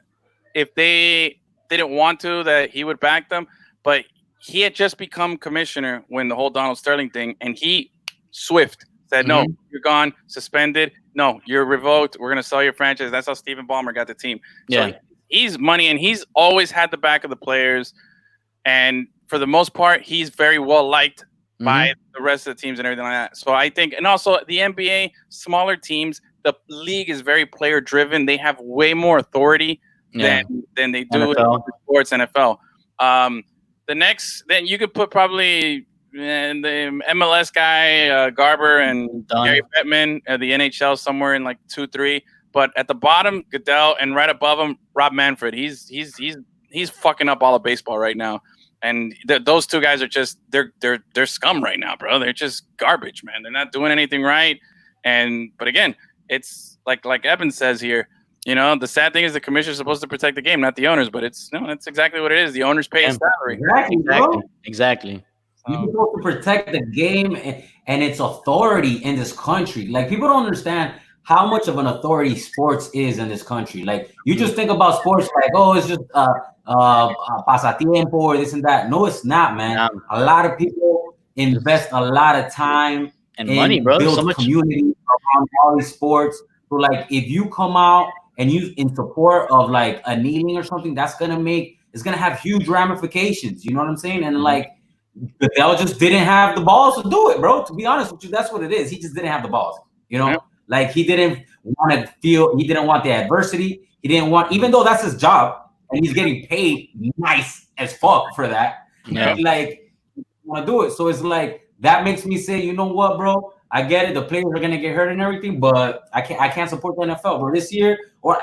if they didn't want to, that he would back them, but he had just become commissioner when the whole Donald Sterling thing, and he said, no, you're gone, suspended. No, you're revoked. We're going to sell your franchise. That's how Stephen Ballmer got the team. So he's money, and he's always had the back of the players. And for the most part, he's very well liked by the rest of the teams and everything like that. So I think, and also the NBA, smaller teams, the league is very player driven. They have way more authority than they do NFL. in sports NFL. The next, then you could put probably the MLS guy, Garber, and Gary Bettman, the NHL somewhere in like 2-3. But at the bottom, Goodell, and right above him, Rob Manfred. He's fucking up all of baseball right now. And those two guys are just they're scum right now, bro. They're just garbage, man. They're not doing anything right. But again, it's like Eben says here. You know, the sad thing is the commissioner's supposed to protect the game, not the owners. But that's exactly what it is. The owners pay a salary. Exactly. You're supposed to protect the game and its authority in this country. Like, people don't understand how much of an authority sports is in this country. Like, you just think about sports like, oh, it's just pasatiempo or this and that. No, it's not, man. Yeah. A lot of people invest a lot of time and money, bro. Build so much community around all these sports. So, like, if you come out and you in support of like a kneeling or something, it's gonna have huge ramifications. You know what I'm saying? And like, Goodell just didn't have the balls to do it, bro. To be honest with you, that's what it is. He just didn't have the balls. You know, like he didn't want the adversity. He didn't want, even though that's his job and he's getting paid nice as fuck for that. Yeah. Like, want to do it. So it's like, that makes me say, you know what, bro? I get it. The players are gonna get hurt and everything, but I can't support the NFL, bro. This year, the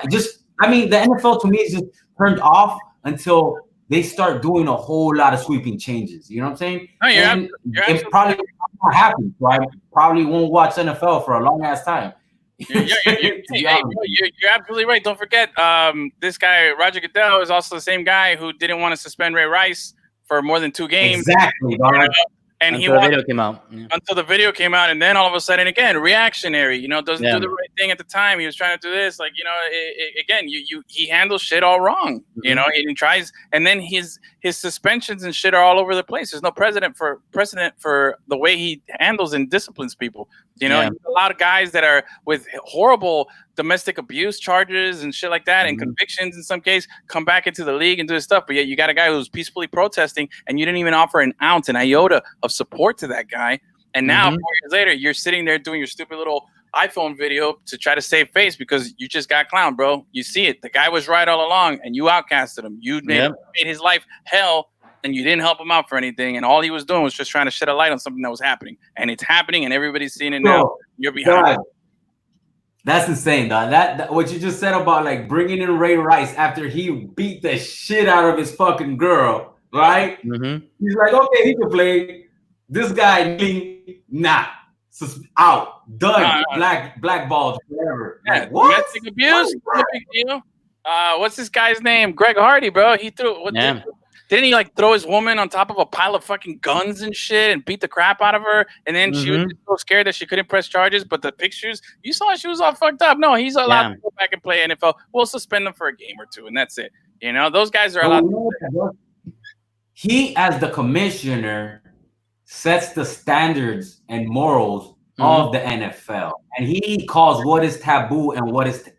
NFL to me is just turned off until they start doing a whole lot of sweeping changes. You know what I'm saying? No, it probably won't happen. So I probably won't watch NFL for a long ass time. You're absolutely right. Don't forget, this guy Roger Goodell is also the same guy who didn't want to suspend Ray Rice for more than 2 games. Exactly, dog. And until the video came out. Until the video came out, and then all of a sudden, again, reactionary. You know, doesn't do the right thing at the time. He was trying to do this, like, you know. Again, he handles shit all wrong. Mm-hmm. You know, he tries, and then his suspensions and shit are all over the place. There's no precedent for the way he handles and disciplines people. You know, a lot of guys that are with horrible domestic abuse charges and shit like that, and convictions in some case, come back into the league and do this stuff. But yet you got a guy who's peacefully protesting, and you didn't even offer an ounce, an iota of support to that guy. And now 4 years later, you're sitting there doing your stupid little iPhone video to try to save face because you just got clowned, bro. You see it. The guy was right all along, and you outcasted him. You made his life hell, and you didn't help him out for anything. And all he was doing was just trying to shed a light on something that was happening. And it's happening, and everybody's seeing it now. You're behind. God. That's insane, dog. That what you just said about like bringing in Ray Rice after he beat the shit out of his fucking girl, right? Mm-hmm. He's like, okay, he can play. This guy, out, done, blackballed, whatever. Yeah, like, what? Domestic abuse, no big deal. What's this guy's name? Greg Hardy, bro. He threw. Didn't he like throw his woman on top of a pile of fucking guns and shit and beat the crap out of her? And then she was so scared that she couldn't press charges. But the pictures, you saw she was all fucked up. No, he's allowed to go back and play NFL. We'll suspend him for a game or 2, and that's it. You know, those guys are allowed to. He, as the commissioner, sets the standards and morals of the NFL. And he calls what is taboo and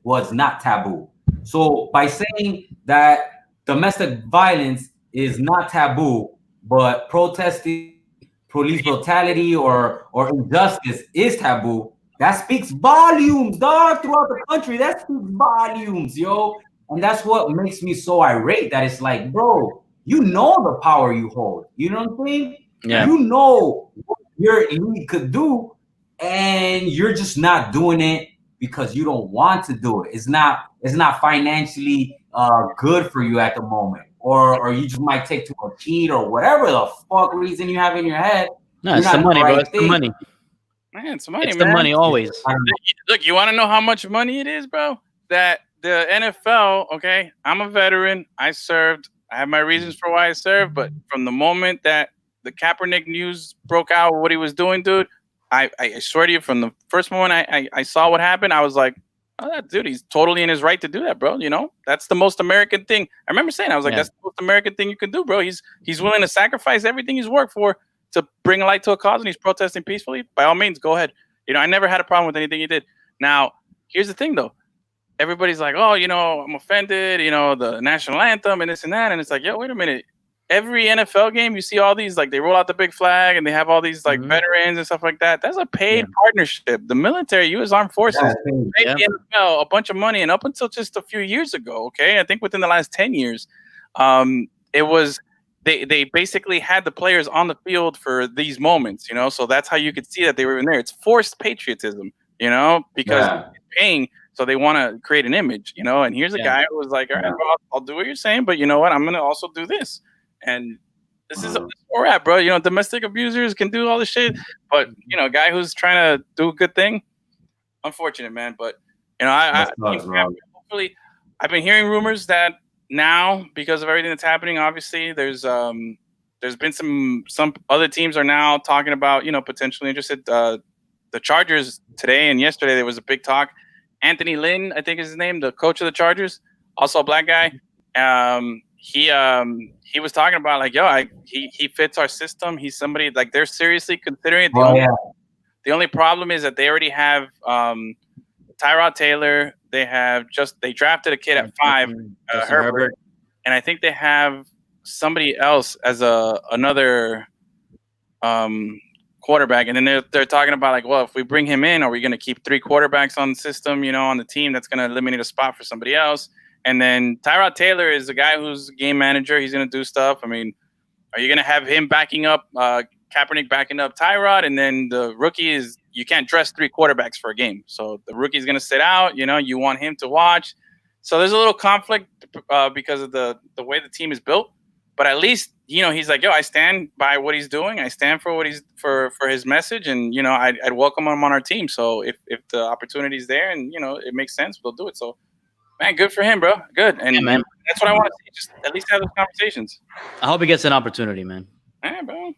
what's not taboo. So by saying that domestic violence is not taboo, but protesting police brutality or injustice is taboo, that speaks volumes, dog, throughout the country. That speaks volumes, yo. And that's what makes me so irate, that it's like, bro, you know the power you hold. You know what I'm saying? Yeah. You know what your league could do, and you're just not doing it because you don't want to do it. It's not financially good for you at the moment. Or you just might take to a cheat or whatever the fuck reason you have in your head. No, it's the money, bro. It's the money. Man, it's money, it's the money always. Look, you want to know how much money it is, bro? That the NFL, okay, I'm a veteran. I served. I have my reasons for why I served. But from the moment that the Kaepernick news broke out, what he was doing, dude, I swear to you, from the first moment I saw what happened, I was like, oh, that dude, he's totally in his right to do that, bro. You know, that's the most American thing. I remember saying, I was like, that's the most American thing you can do, bro. He's willing to sacrifice everything he's worked for to bring a light to a cause, and he's protesting peacefully. By all means, go ahead. You know, I never had a problem with anything he did. Now, here's the thing, though. Everybody's like, oh, you know, I'm offended, you know, the national anthem and this and that. And it's like, yo, wait a minute. every NFL game, you see all these, like, they roll out the big flag and they have all these, like, Mhm. veterans and stuff like that. That's a paid partnership. The military, U.S. Armed Forces, paid Yeah. the NFL a bunch of money. And up until just a few years ago, okay, I think within the last 10 years, it was they basically had the players on the field for these moments, you know. So that's how you could see that they were in there. It's forced patriotism, you know, because they're paying, so they want to create an image, you know. And here's a guy who was like, all right, bro, I'll do what you're saying, but you know what? I'm gonna also do this. And this is where we're at, bro. You know, domestic abusers can do all this shit, but you know, a guy who's trying to do a good thing, unfortunate, man. But you know, I hopefully, I've been hearing rumors that now, because of everything that's happening, obviously, there's been some other teams are now talking about, you know, potentially interested. The Chargers today and yesterday, there was a big talk. Anthony Lynn, I think is his name, the coach of the Chargers, also a black guy. He was talking about, like, yo, he fits our system. He's somebody, like, they're seriously considering it. The only problem is that they already have Tyrod Taylor. They drafted a kid at 5, Herbert, and I think they have somebody else as another quarterback. And then they're talking about, like, well, if we bring him in, are we going to keep 3 quarterbacks on the system, you know, on the team? That's going to eliminate a spot for somebody else. And then Tyrod Taylor is the guy who's game manager. He's going to do stuff. I mean, are you going to have him backing up Kaepernick backing up Tyrod? And then the rookie is, you can't dress 3 quarterbacks for a game. So the rookie's going to sit out. You know, you want him to watch. So there's a little conflict because of the way the team is built. But at least, you know, he's like, yo, I stand by what he's doing. I stand for what he's for his message. And, you know, I'd welcome him on our team. So if the opportunity's there and, you know, it makes sense, we'll do it. So, man, good for him, bro. Good. And yeah, man, that's what I want to see. Just at least have those conversations. I hope he gets an opportunity, man. Yeah, bro.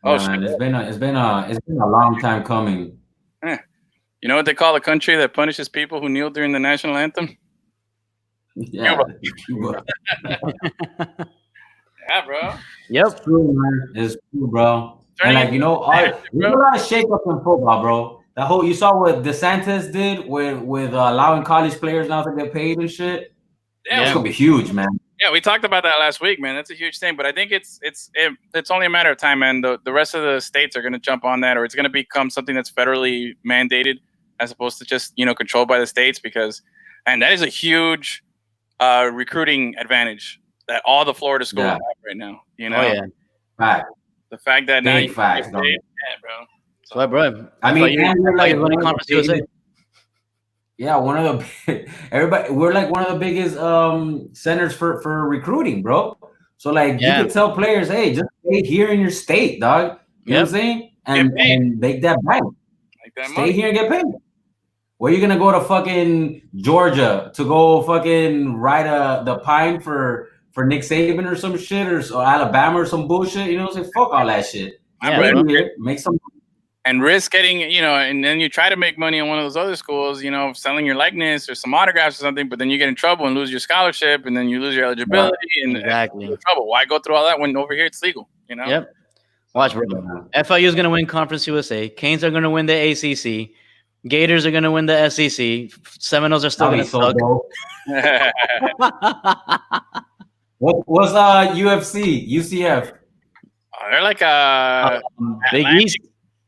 Man, it's been a long time coming. You know what they call a country that punishes people who kneel during the national anthem? Yeah, Cuba. Yeah, bro. Yep. It's true, man. It's true, bro. And like, you know, there's a lot of shake-up in football, bro. The whole, you saw what DeSantis did with allowing college players now to get paid and shit. Yeah, it's gonna be huge, man. Yeah, we talked about that last week, man. That's a huge thing. But I think it's only a matter of time, man. The rest of the states are gonna jump on that, or it's gonna become something that's federally mandated as opposed to just, you know, controlled by the states, because, and that is a huge recruiting advantage that all the Florida schools have right now. You know, the fact that now you get paid, bro. So, bro, I mean, we're like one of the biggest centers for recruiting, bro. So like you could tell players, hey, just stay here in your state, dog. You know what I'm saying? And make that back. Stay here and get paid. Where you gonna go to fucking Georgia to go fucking ride the pine for Nick Saban or some shit, or Alabama or some bullshit? You know what I'm saying? Fuck all that shit. Make some. And risk getting, you know, and then you try to make money on one of those other schools, you know, selling your likeness or some autographs or something, but then you get in trouble and lose your scholarship, and then you lose your eligibility, and trouble. Why go through all that when over here it's legal, you know? Yep. Watch, bro. FIU is going to win Conference USA. Canes are going to win the ACC. Gators are going to win the SEC. Seminoles are still going to suck. What's UFC? UCF? They're like Big East.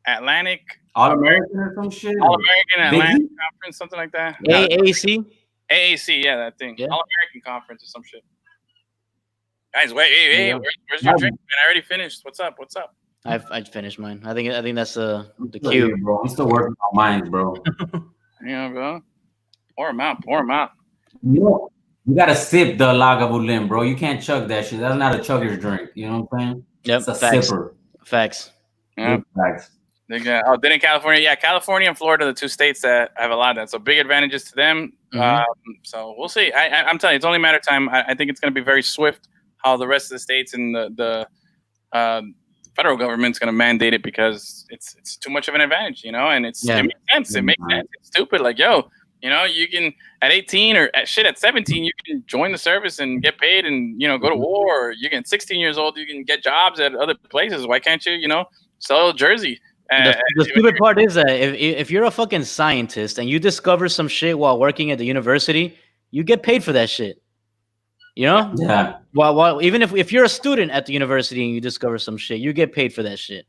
Atlantic. All-American or some shit? All-American Atlantic Conference, something like that. AAC? AAC, yeah, that thing. Yeah. All-American Conference or some shit. Guys, wait, hey, where's your drink, man? I already finished. What's up? I've finished mine. I think that's the cue. Bro, I'm still working on mine, bro. Yeah, bro. Pour them out. You know, you gotta sip the Lagavulin, bro. You can't chug that shit. That's not a chugger's drink. You know what I'm saying? Yep. It's a sipper. Facts. Yeah. Facts. Then in California, California and Florida are the 2 states that have a lot of that. So big advantages to them. So we'll see. I'm telling you, it's only a matter of time. I think it's going to be very swift how the rest of the states and the federal government's going to mandate it, because it's too much of an advantage, you know. And it makes sense. It makes sense. It's stupid. Like, yo, you know, you can at 18 or at 17, you can join the service and get paid and, you know, go to war. Or you can 16 years old, you can get jobs at other places. Why can't you, you know, sell a jersey? The stupid part is that if you're a fucking scientist and you discover some shit while working at the university, you get paid for that shit. You know? Yeah. While even if you're a student at the university and you discover some shit, you get paid for that shit.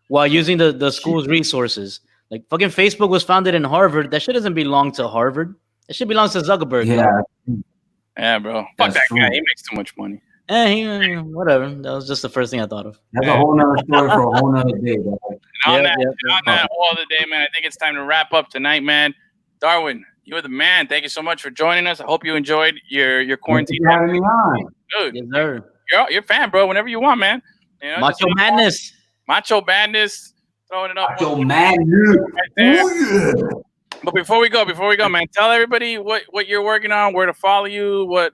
While using the school's resources. Like fucking Facebook was founded in Harvard. That shit doesn't belong to Harvard. That shit belongs to Zuckerberg. Yeah. Yeah, bro. Fuck That's that true. guy. He makes too much money. Whatever. That was just the first thing I thought of. That's a whole nother story for a whole nother day, bro. And on that all the day, man, I think it's time to wrap up tonight, man. Darwin, you're the man. Thank you so much for joining us. I hope you enjoyed your quarantine. Thank you for having me on. Dude, Yes, sir. you're a fan, bro. Whenever you want, man. You know, Macho Madness. Macho Madness. Throwing it up. Macho Madness. Right there. Oh, yeah. But before we go, man, tell everybody what you're working on, where to follow you, what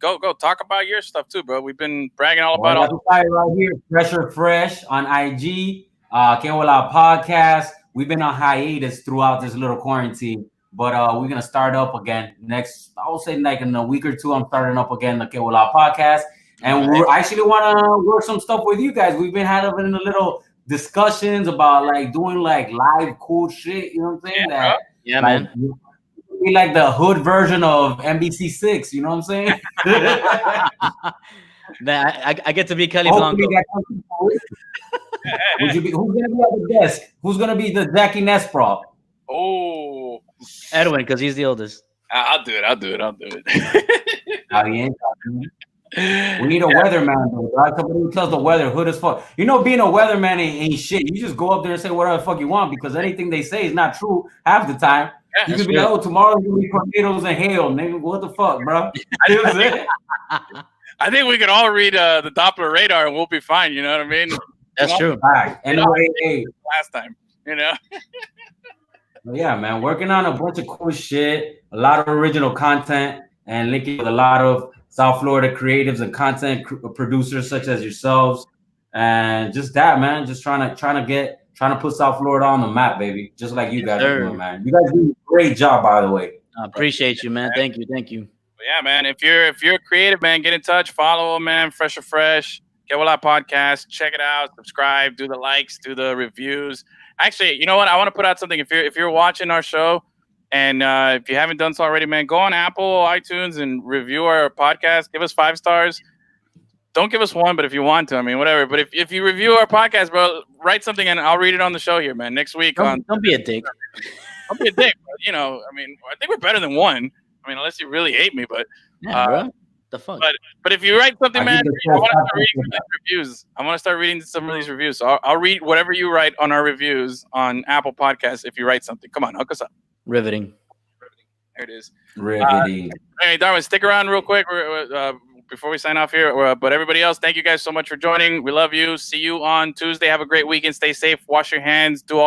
go talk about your stuff too, bro. We've been bragging all about all. Right here, Fresher Fresh on IG, Que Bola Podcast. We've been on hiatus throughout this little quarantine, but we're gonna start up again next. I would say like in a week or two. I'm starting up again the Que Bola Podcast, and we actually want to work some stuff with you guys. We've been having a little discussions about like doing like live cool shit. You know what I'm saying? Yeah, like, man. Be like the hood version of NBC6. You know what I'm saying? I get to be Kelly Blanco. Who's gonna be at the desk? Who's gonna be the Jackie Nesprop? Oh, Edwin, because he's the oldest. I'll do it. We need a weatherman, though. Right? Somebody who tells the weather hood as fuck. You know, being a weatherman ain't shit. You just go up there and say whatever the fuck you want because anything they say is not true half the time. Yeah, you can be like, oh, tomorrow's gonna be tornadoes and hail, nigga. What the fuck, bro? You know what I'm saying? I think we could all read the Doppler radar and we'll be fine. You know what I mean? That's true. All right. Anyway, hey. Last time, you know. Yeah, man. Working on a bunch of cool shit, a lot of original content, and linking with a lot of South Florida creatives and content producers such as yourselves, and just that, man. Just trying to put South Florida on the map, baby. Just like you guys are doing, man. You guys do a great job, by the way. I appreciate you, man. Thank you. But yeah, man. If you're a creative, man, get in touch. Follow them, man. Fresher Fresh, Que Bola Podcast. Check it out. Subscribe. Do the likes. Do the reviews. Actually, you know what? I want to put out something. If you're watching our show, and if you haven't done so already, man, go on Apple, iTunes, and review our podcast. Give us 5 stars. Don't give us 1, but if you want to, I mean, whatever. But if you review our podcast, bro, write something and I'll read it on the show here, man. Next week. Don't be a dick. Don't be a dick. But, you know, I mean, I think we're better than 1. I mean, unless you really hate me, but bro. The fuck. But if you write something, man, I want to start reading some of these reviews. I want to start reading some of these reviews. So I'll read whatever you write on our reviews on Apple Podcasts. If you write something, come on, hook us up. Riveting. There it is. Riveting. Hey, Darwin, stick around real quick before we sign off here. But everybody else, thank you guys so much for joining. We love you. See you on Tuesday. Have a great weekend. Stay safe. Wash your hands. Do all that.